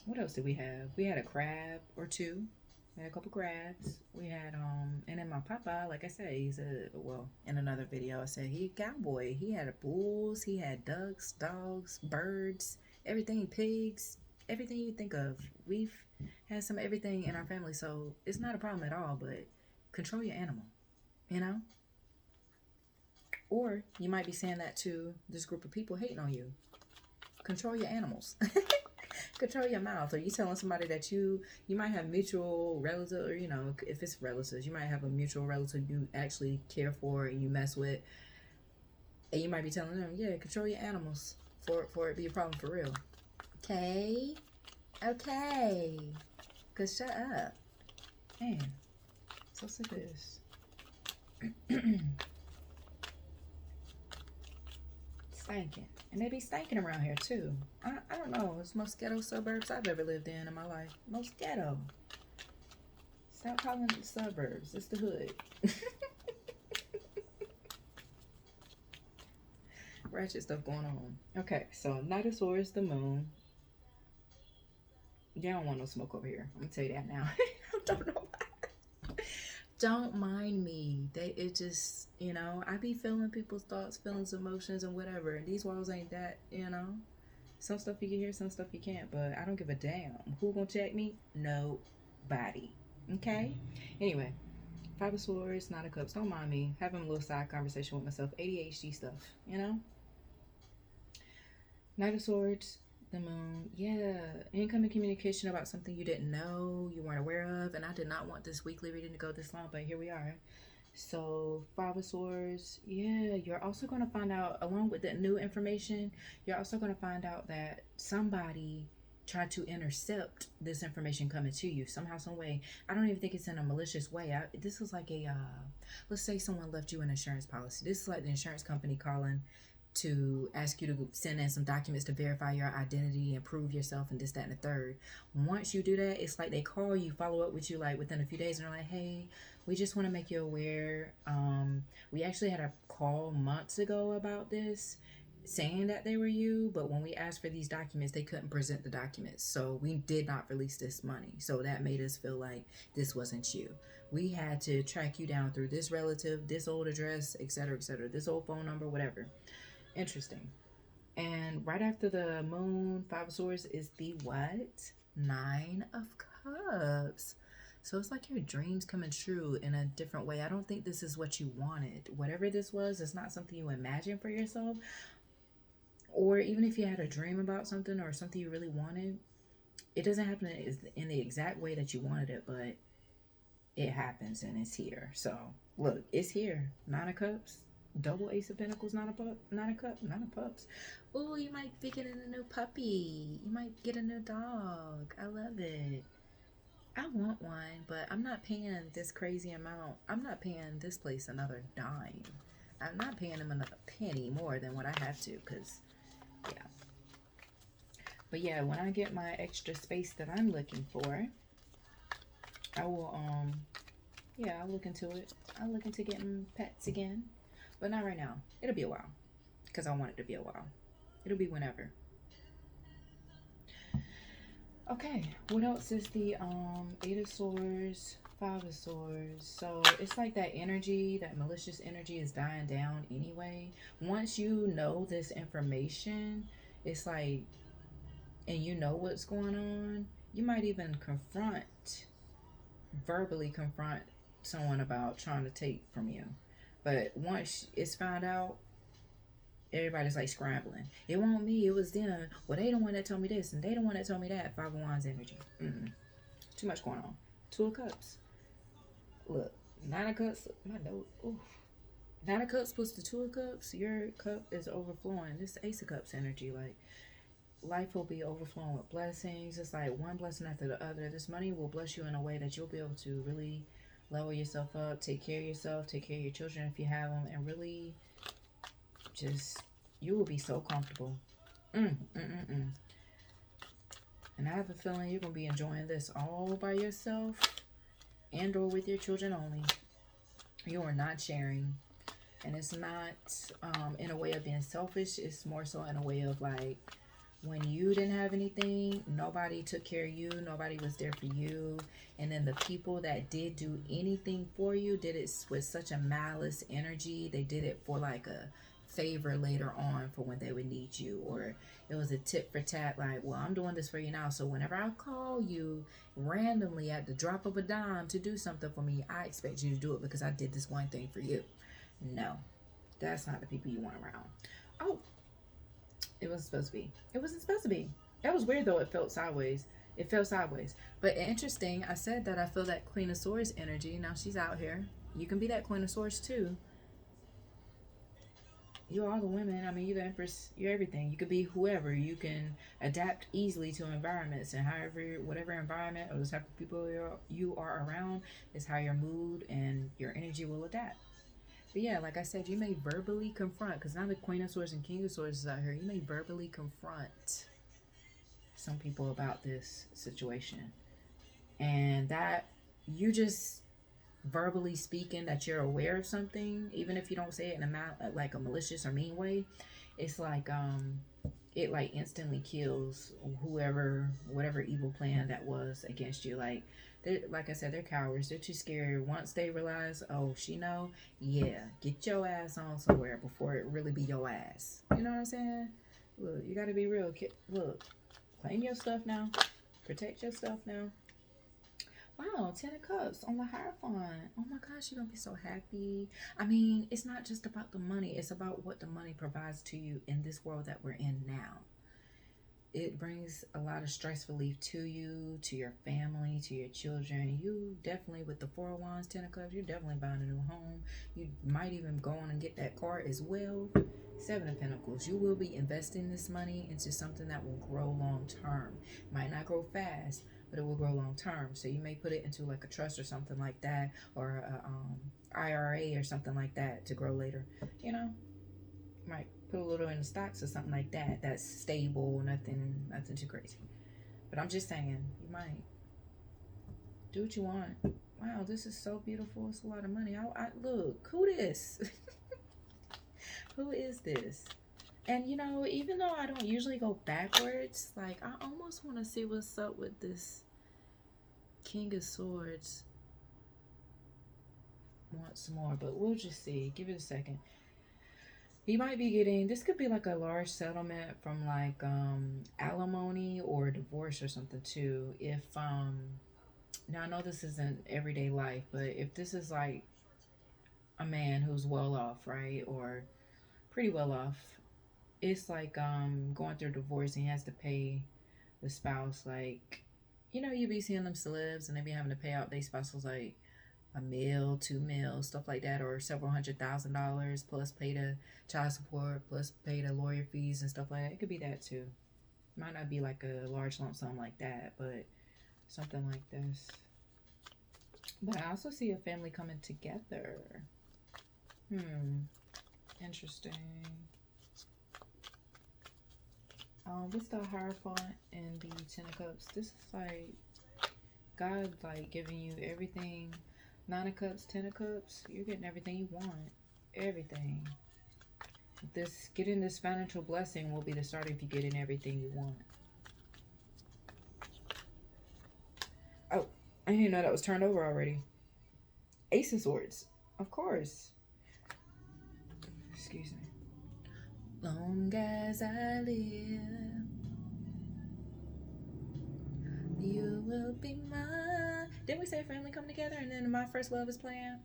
Speaker 1: what else did we have? We had a crab or two. We had a couple crabs. We had and then my papa, like I said, he's a well, in another video I said he a cowboy. He had bulls, he had ducks, dogs, birds, everything, pigs, everything you think of. We've had some everything in our family, so it's not a problem at all, but control your animal, you know? Or you might be saying that to this group of people hating on you. Control your animals. Control your mouth. Are you telling somebody that you might have mutual relatives, or you know, if it's relatives, you might have a mutual relative you actually care for and you mess with, and you might be telling them, yeah, control your animals for it be a problem for real. Okay, okay, cause shut up, man. So sick of this. Stinking. And they be stinking around here too. I don't know. It's most ghetto suburbs I've ever lived in my life. Most ghetto. Stop calling it the suburbs. It's the hood. Ratchet stuff going on. Okay, so Knight of Swords, the moon. Yeah, I don't want no smoke over here. I'm gonna tell you that now. I don't know why. don't mind me. It just, I be feeling people's thoughts, feelings, emotions, and whatever. And these walls ain't that. Some stuff you can hear, some stuff you can't. But I don't give a damn. Who gonna check me? Nobody. Okay? Anyway, Five of Swords, Nine of Cups. Don't mind me. Having a little side conversation with myself. ADHD stuff. Knight of Swords, the Moon. Yeah, incoming communication about something you didn't know, you weren't aware of. And I did not want this weekly reading to go this long, but here we are. So, Five of Swords, yeah, you're also going to find out, along with the new information, you're also going to find out that somebody tried to intercept this information coming to you somehow, some way. I don't even think it's in a malicious way. This is like let's say someone left you an insurance policy. This is like the insurance company calling to ask you to send in some documents to verify your identity and prove yourself and this, that, and the third. Once you do that, it's like they call you, follow up with you like within a few days, and they're like, hey, we just want to make you aware. We actually had a call months ago about this, saying that they were you, but when we asked for these documents, they couldn't present the documents. So we did not release this money. So that made us feel like this wasn't you. We had to track you down through this relative, this old address, etc., etc., this old phone number, whatever. Interesting. And right after the Moon, Five of Swords is the what? Nine of Cups. So it's like your dreams coming true in a different way. I don't think this is what you wanted. Whatever this was, it's not something you imagined for yourself. Or even if you had a dream about something or something you really wanted, it doesn't happen in the exact way that you wanted it, but it happens and it's here. So look, it's here. Nine of Cups. Double Ace of Pentacles, not a cup, not a pups. Oh, you might be getting a new puppy. You might get a new dog. I love it. I want one, but I'm not paying this crazy amount. I'm not paying this place another dime. I'm not paying them another penny more than what I have to, because, yeah. But yeah, when I get my extra space that I'm looking for, I will, yeah, I'll look into it. I'll look into getting pets again. But not right now. It'll be a while. Because I want it to be a while. It'll be whenever. Okay. What else is the Eight of Swords, Five of Swords? So it's like that energy, that malicious energy is dying down anyway. Once you know this information, it's like, and you know what's going on, you might even verbally confront someone about trying to take from you. But once it's found out, everybody's like scrambling. It wasn't me, it was them. Well, they the one that told me this, and they the one that told me that. Five of Wands energy. Too much going on. Two of Cups. Look, Nine of Cups. My note. Oof. Nine of Cups plus the Two of Cups. Your cup is overflowing. This Ace of Cups energy, like life will be overflowing with blessings. It's like one blessing after the other. This money will bless you in a way that you'll be able to really level yourself up, take care of yourself, take care of your children if you have them, and really just, you will be so comfortable. And I have a feeling you're going to be enjoying this all by yourself and or with your children only. You are not sharing. And it's not in a way of being selfish. It's more so in a way of like, when you didn't have anything, nobody took care of you, nobody was there for you, and then the people that did do anything for you did it with such a malice energy. They did it for like a favor later on for when they would need you, or it was a tit for tat, like, well, I'm doing this for you now, so whenever I call you randomly at the drop of a dime to do something for me, I expect you to do it because I did this one thing for you. No, that's not the people you want around. Oh, it wasn't supposed to be. It wasn't supposed to be. That was weird though. It felt sideways. It felt sideways. But interesting, I said that I feel that Queen of Swords energy. Now she's out here. You can be that Queen of Swords too. You're all the women. I mean, you're the Empress. You're everything. You could be whoever. You can adapt easily to environments, and however, whatever environment or the type of people you are around is how your mood and your energy will adapt. But yeah, like I said, you may verbally confront, because now the Queen of Swords and King of Swords is out here. You may verbally confront some people about this situation. And that you just verbally speaking that you're aware of something, even if you don't say it in like a malicious or mean way, it's like it like instantly kills whatever evil plan that was against you. Like Like I said, they're cowards. They're too scared. Once they realize, oh, she know, yeah, get your ass on somewhere before it really be your ass. You know what I'm saying? Look, you gotta be real. Look, claim your stuff now. Protect your stuff now. Wow, 10 of Cups on the Hierophant. Oh my gosh, you're gonna be so happy. I mean, it's not just about the money, it's about what the money provides to you in this world that we're in now. It brings a lot of stress relief to you, to your family, to your children. You definitely, with the Four of Wands, 10 of Cups, you're definitely buying a new home. You might even go on and get that car as well. Seven of Pentacles, you will be investing this money into something that will grow long term. Might not grow fast, but it will grow long term. So you may put it into like a trust or something like that, or a IRA or something like that to grow later. You know, might put a little in the stocks or something like that. That's stable, nothing too crazy. But I'm just saying, you might do what you want. Wow, this is so beautiful. It's a lot of money. I look, who this? Who is this? And you know, even though I don't usually go backwards, like I almost want to see what's up with this King of Swords once more, but we'll just see. Give it a second. You might be getting, this could be like a large settlement from like alimony or divorce or something too. If now I know this isn't everyday life, but if this is like a man who's well off, right, or pretty well off, it's like going through divorce and he has to pay the spouse, like, you know, you be seeing them celebs and they be having to pay out their spouses like a meal, 2 meals, stuff like that, or several $100,000 plus pay the child support, plus pay the lawyer fees and stuff like that. It could be that too. Might not be like a large lump sum like that, but something like this. But I also see a family coming together. Interesting. What's the Hierophant and the 10 of Cups? This is like God, like giving you everything. 9 of Cups, 10 of Cups, you're getting everything you want. Everything. This getting this financial blessing will be the start of you getting everything you want. Oh, I didn't know that was turned over already. Ace of Swords. Of course. Excuse me. Long as I live, you will be mine. Didn't we say family come together and then My First Love is playing?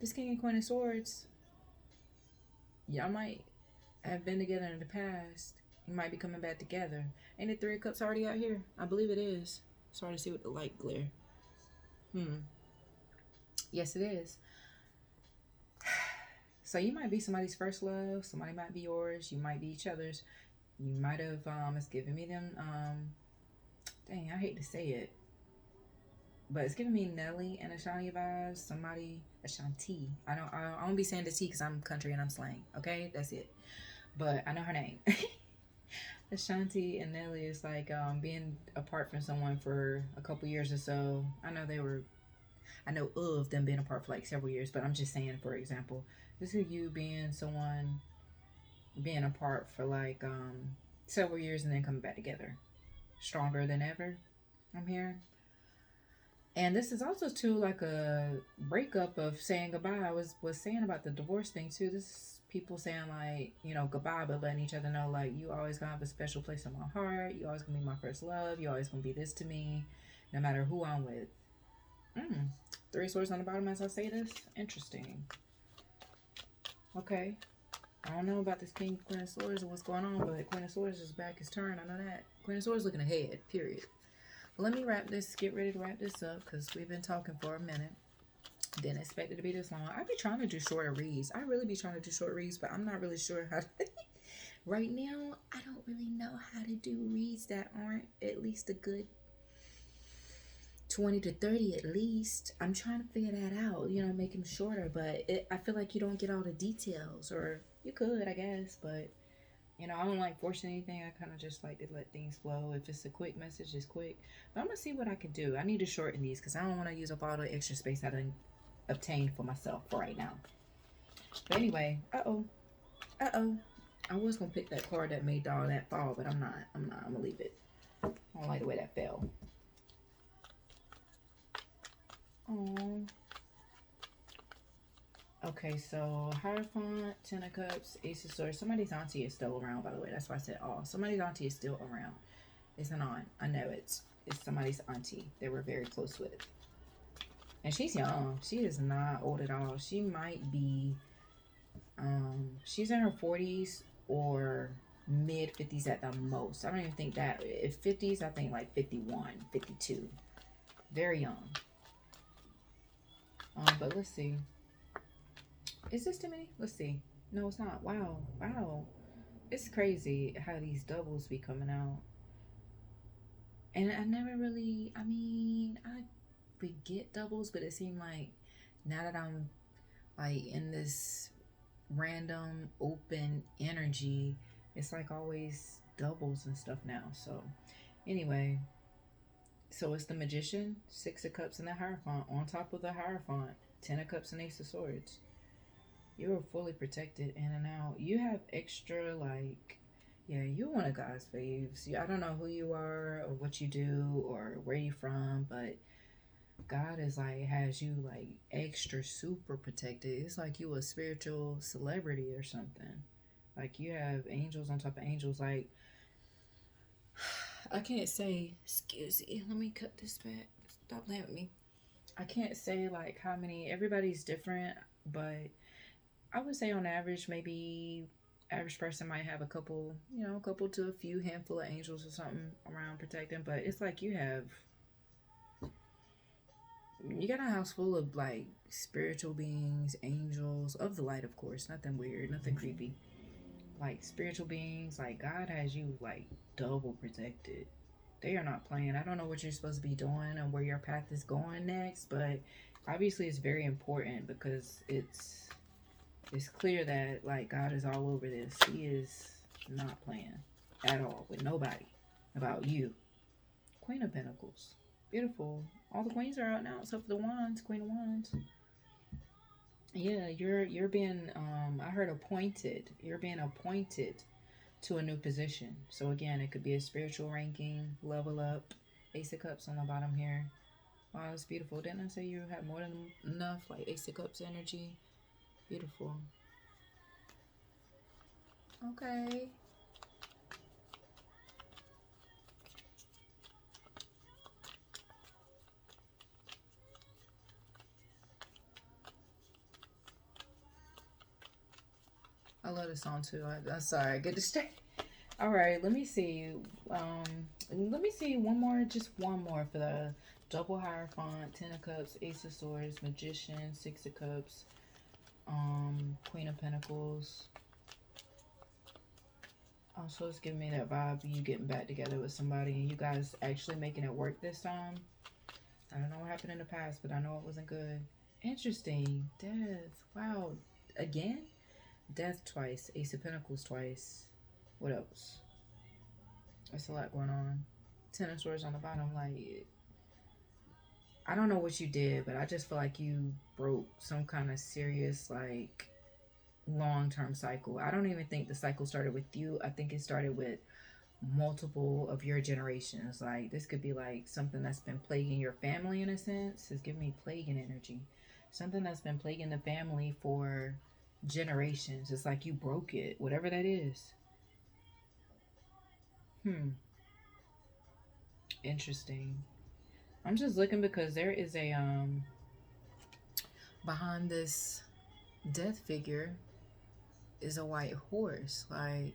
Speaker 1: This King and Queen of Swords, y'all might have been together in the past. You might be coming back together. Ain't it 3 of Cups already out here? I believe it is. Sorry to see with the light glare. Yes, it is. So you might be somebody's first love. Somebody might be yours. You might be each other's. You might have, it's giving me them, dang, I hate to say it, but it's giving me Nelly and Ashanti vibes. Somebody, Ashanti. I don't be saying the T because I'm country and I'm slang. Okay, that's it. But I know her name. Ashanti and Nelly is like being apart from someone for a couple years or so. I know of them being apart for like several years, but I'm just saying, for example, this is you being apart for like several years and then coming back together, stronger than ever. I'm hearing. And this is also too like a breakup of saying goodbye. I was saying about the divorce thing too. This is people saying like, you know, goodbye, but letting each other know like you always gonna have a special place in my heart. You always gonna be my first love. You always gonna be this to me, no matter who I'm with. 3 swords on the bottom as I say this. Interesting. Okay. I don't know about this King, Queen of Swords and what's going on, but Queen of Swords is back his turn. I know that. Queen of Swords looking ahead, period. Let me get ready to wrap this up because we've been talking for a minute. Didn't expect it to be this long. I be trying to do shorter reads. I really be trying to do short reads, but I'm not really sure how to. Right now, I don't really know how to do reads that aren't at least a good 20 to 30 at least. I'm trying to figure that out, you know, make them shorter, but I feel like you don't get all the details, or you could, I guess, but you know, I don't like forcing anything. I kind of just like to let things flow. If it's a quick message, it's quick. But I'm going to see what I can do. I need to shorten these because I don't want to use up all the extra space I done obtained for myself for right now. But anyway, I was going to pick that card that made all that fall, but I'm not. I'm going to leave it. I don't like the way that fell. Oh. Okay, so Hierophant, Ten of Cups, Ace of Swords. Somebody's auntie is still around, by the way. That's why I said all. Somebody's auntie is still around. It's an aunt. I know it's somebody's auntie they were very close with. And she's young. She is not old at all. She might be, she's in her 40s or mid 50s at the most. I don't even think that. If 50s, I think like 51, 52. Very young. But let's see. Is this too many? Let's see. No, it's not. Wow. Wow. It's crazy how these doubles be coming out. And I never really, I mean, I would get doubles, but it seemed like now that I'm like in this random open energy, it's like always doubles and stuff now. So anyway, so it's the Magician, Six of Cups, and the Hierophant. On top of the Hierophant, Ten of Cups and Ace of Swords. You are fully protected in and out. You have extra, like, yeah, you're one of God's faves. I don't know who you are or what you do or where you from, but God is like, has you like extra super protected. It's like you a spiritual celebrity or something. Like you have angels on top of angels. Like, I can't say, excuse me, let me cut this back. Stop playing with me. I can't say like how many, everybody's different, but I would say on average, maybe average person might have a couple, a couple to a few handful of angels or something around protecting. But it's like you got a house full of like spiritual beings, angels of the light, of course, nothing weird, nothing creepy. Like spiritual beings, like God has you like double protected. They are not playing. I don't know what you're supposed to be doing and where your path is going next, but obviously it's very important because it's clear that like God is all over this. He is not playing at all with nobody about you. Queen of Pentacles. Beautiful. All the queens are out now except for the wands, Queen of Wands. Yeah, you're being I heard appointed. You're being appointed to a new position. So again, it could be a spiritual ranking, level up, Ace of Cups on the bottom here. Wow, it's beautiful. Didn't I say you have more than enough like Ace of Cups energy? Beautiful. Okay. I love this song too. I'm sorry, I get distracted. All right, let me see. Let me see one more, just one more for the double Hierophant, Ten of Cups, Ace of Swords, Magician, Six of Cups, Queen of Pentacles. Also, it's giving me that vibe of you getting back together with somebody and you guys actually making it work this time. I don't know what happened in the past, but I know it wasn't good. Interesting. Death. Wow. Again? Death twice. Ace of Pentacles twice. What else? There's a lot going on. Ten of Swords on the bottom. Like, I don't know what you did, but I just feel like you broke some kind of serious, like, long-term cycle. I don't even think the cycle started with you. I think it started with multiple of your generations. Like, this could be like something that's been plaguing your family in a sense. It's giving me plaguing energy. Something that's been plaguing the family for generations. It's like you broke it, whatever that is. Interesting. I'm just looking because there is a behind this death figure is a white horse. Like,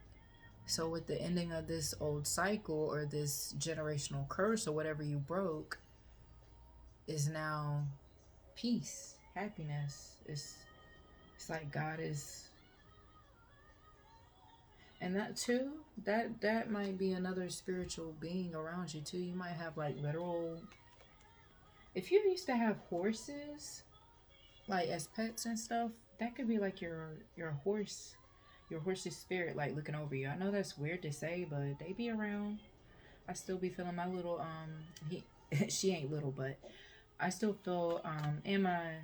Speaker 1: so with the ending of this old cycle or this generational curse or whatever you broke is now peace, happiness. It's like God is, and that too, that might be another spiritual being around you too. You might have like literal, if you used to have horses like as pets and stuff, that could be like your horse's spirit like looking over you. I know that's weird to say, but they be around. I still be feeling my little he she ain't little, but I still feel and my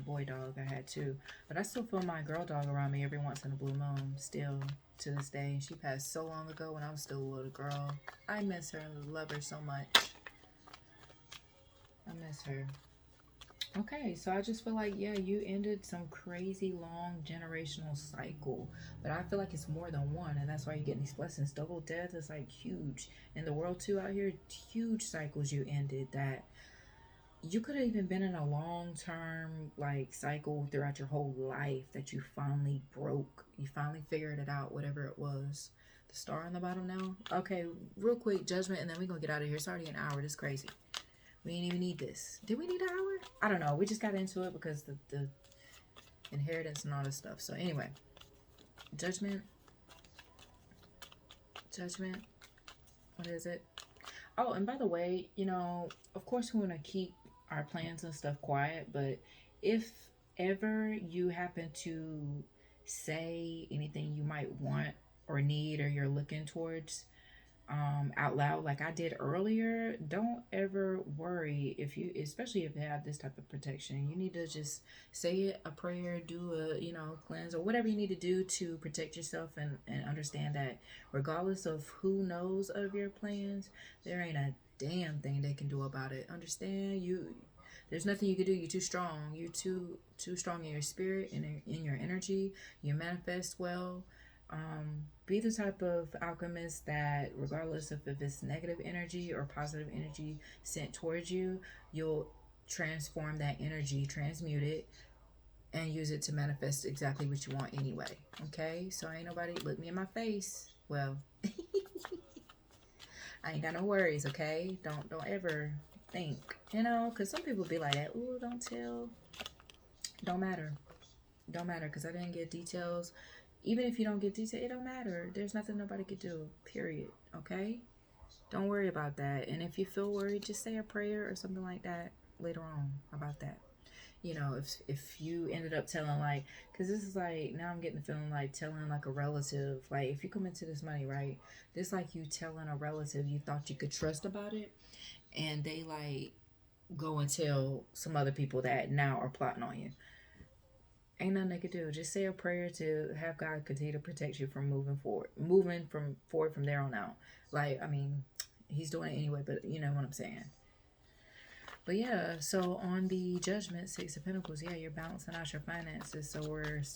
Speaker 1: boy dog I had too, but I still feel my girl dog around me every once in a blue moon still to this day. She passed so long ago when I was still a little girl. I miss her and love her so much. I miss her. Okay, so I just feel like, yeah, you ended some crazy long generational cycle. But I feel like it's more than one, and that's why you're getting these blessings. Double death is like huge. In the world, too, out here, huge cycles you ended that you could have even been in a long term like cycle throughout your whole life that you finally broke. You finally figured it out, whatever it was. The star on the bottom now. Okay, real quick, judgment, and then we're gonna get out of here. It's already an hour. This is crazy. We didn't even need this. Did we need an hour? I don't know. We just got into it because the inheritance and all this stuff. So anyway, judgment, judgment. What is it? Oh, and by the way, of course we want to keep our plans and stuff quiet, but if ever you happen to say anything you might want or need or you're looking towards out loud like I did earlier, don't ever worry if you, especially if you have this type of protection. You need to just say it, a prayer, do a, cleanse or whatever you need to do to protect yourself and understand that regardless of who knows of your plans, there ain't a damn thing they can do about it. Understand? There's nothing you can do. You're too strong. You're too strong in your spirit and in your energy. You manifest well. Be the type of alchemist that regardless of if it's negative energy or positive energy sent towards you, you'll transform that energy, transmute it, and use it to manifest exactly what you want anyway. Okay? So ain't nobody look me in my face. Well, I ain't got no worries, okay? Don't ever think, because some people be like that. Ooh, don't tell. Don't matter. Don't matter, because I didn't get details. Even if you don't get details, it don't matter. There's nothing nobody could do, period. Okay? Don't worry about that. And if you feel worried, just say a prayer or something like that later on about that. If you ended up telling like, because this is like, now I'm getting the feeling like telling like a relative, like if you come into this money, right, this like you telling a relative you thought you could trust about it, and they like go and tell some other people that now are plotting on you. Ain't nothing they could do. Just say a prayer to have God continue to protect you from moving from forward from there on out. Like, I mean, he's doing it anyway, but you know what I'm saying. But yeah, so on the Judgment, Six of Pentacles, yeah, you're balancing out your finances. So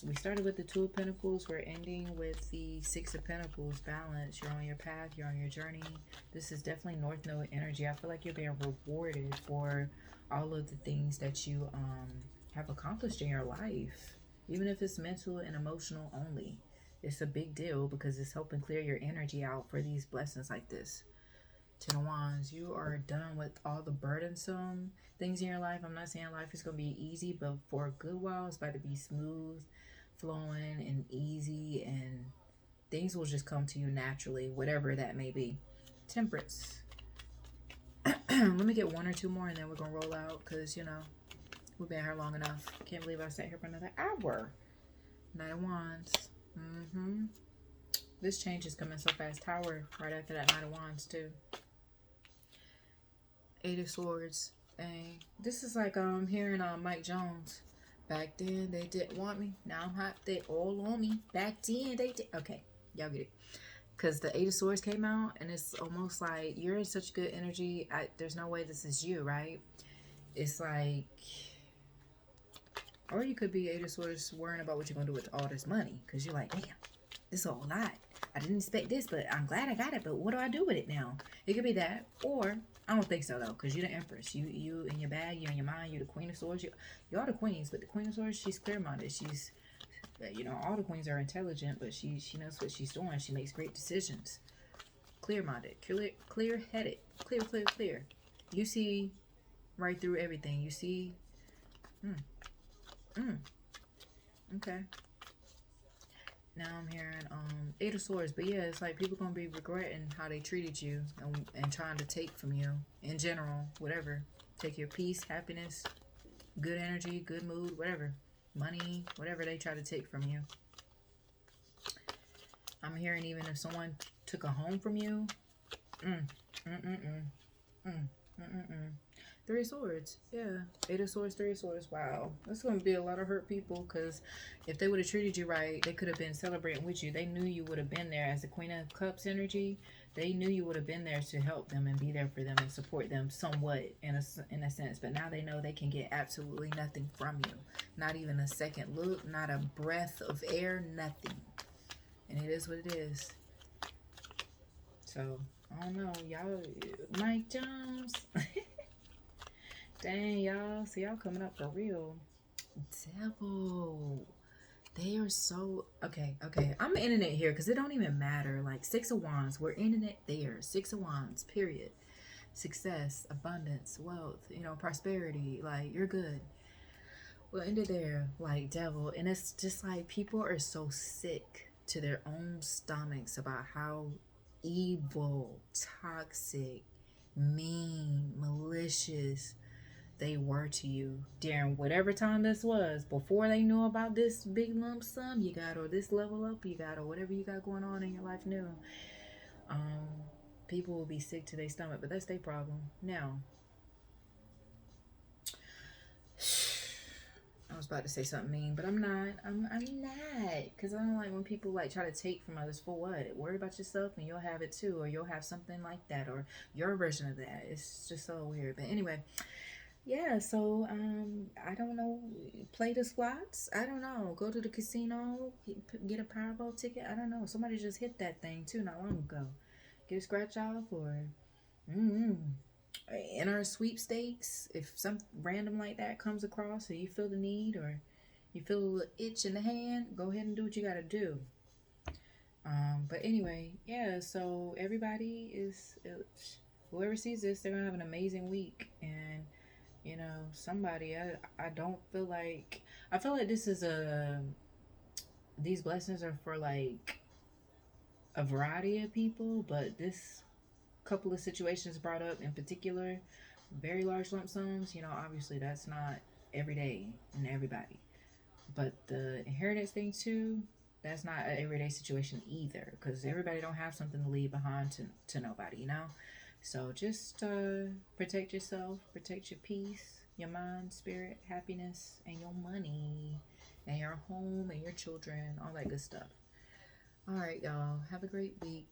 Speaker 1: we started with the Two of Pentacles. We're ending with the Six of Pentacles, balance. You're on your path. You're on your journey. This is definitely North Node energy. I feel like you're being rewarded for all of the things that you have accomplished in your life. Even if it's mental and emotional only. It's a big deal because it's helping clear your energy out for these blessings like this. Ten of Wands, you are done with all the burdensome things in your life. I'm not saying life is going to be easy, but for a good while, it's about to be smooth, flowing, and easy, and things will just come to you naturally, whatever that may be. Temperance. Let me get one or two more, and then we're going to roll out, because, we've been here long enough. Can't believe I sat here for another hour. Knight of Wands. This change is coming so fast. Tower right after that Knight of Wands, too. Eight of Swords. Dang. This is like hearing Mike Jones. Back then they didn't want me. Now I'm hot. They all on me. Back then they did. Okay, y'all get it. Because the Eight of Swords came out, and it's almost like you're in such good energy. There's no way this is you, right? It's like, or you could be Eight of Swords worrying about what you're gonna do with all this money, because you're like, damn, this is a whole lot. I didn't expect this, but I'm glad I got it. But what do I do with it now? It could be that, or I don't think so though, because you're the Empress. You in your bag, you in your mind. You're the Queen of Swords. You are the queens, but the Queen of Swords, she's clear-minded. She's, all the queens are intelligent, but she knows what she's doing. She makes great decisions. Clear-minded, clear-headed, clear. You see right through everything. You see. Okay. Now I'm hearing Eight of Swords, but yeah, it's like people gonna be regretting how they treated you and trying to take from you in general, whatever. Take your peace, happiness, good energy, good mood, whatever. Money, whatever they try to take from you. I'm hearing even if someone took a home from you, 3 Three of Swords. Yeah. Eight of Swords, Three of Swords. Wow. That's going to be a lot of hurt people because if they would have treated you right, they could have been celebrating with you. They knew you would have been there as the Queen of Cups energy. They knew you would have been there to help them and be there for them and support them somewhat in a sense. But now they know they can get absolutely nothing from you. Not even a second look, not a breath of air, nothing. And it is what it is. So, I don't know. Y'all, Mike Jones. Dang, y'all. See, y'all coming up for real. Devil. They are so... Okay. I'm ending it here because it don't even matter. Like, Six of Wands. We're ending it there. Six of Wands. Period. Success, abundance, wealth, prosperity. Like, you're good. We'll end it there. Like, devil. And it's just like people are so sick to their own stomachs about how evil, toxic, mean, malicious they were to you during whatever time this was before they knew about this big lump sum you got or this level up you got or whatever you got going on in your life new. People will be sick to their stomach, but that's their problem. Now, I was about to say something mean, but I'm not. I'm not, because I don't like when people like try to take from others for what? Worry about yourself and you'll have it too, or you'll have something like that, or your version of that. It's just so weird. But anyway, yeah. So I don't know. Play the slots. I don't know. Go to the casino. Get a Powerball ticket. I don't know. Somebody just hit that thing too not long ago. Get a scratch off or enter sweepstakes. If some random like that comes across or you feel the need or you feel a little itch in the hand, go ahead and do what you gotta do. But anyway, yeah, so everybody is, whoever sees this, they're gonna have an amazing week. And somebody, I don't feel like, I feel like these blessings are for like a variety of people, but this couple of situations brought up in particular, very large lump sums, obviously that's not every day and everybody. But the inheritance thing too, that's not an everyday situation either, because everybody don't have something to leave behind to nobody, So just protect yourself, protect your peace, your mind, spirit, happiness, and your money, and your home, and your children, all that good stuff. All right, y'all. Have a great week.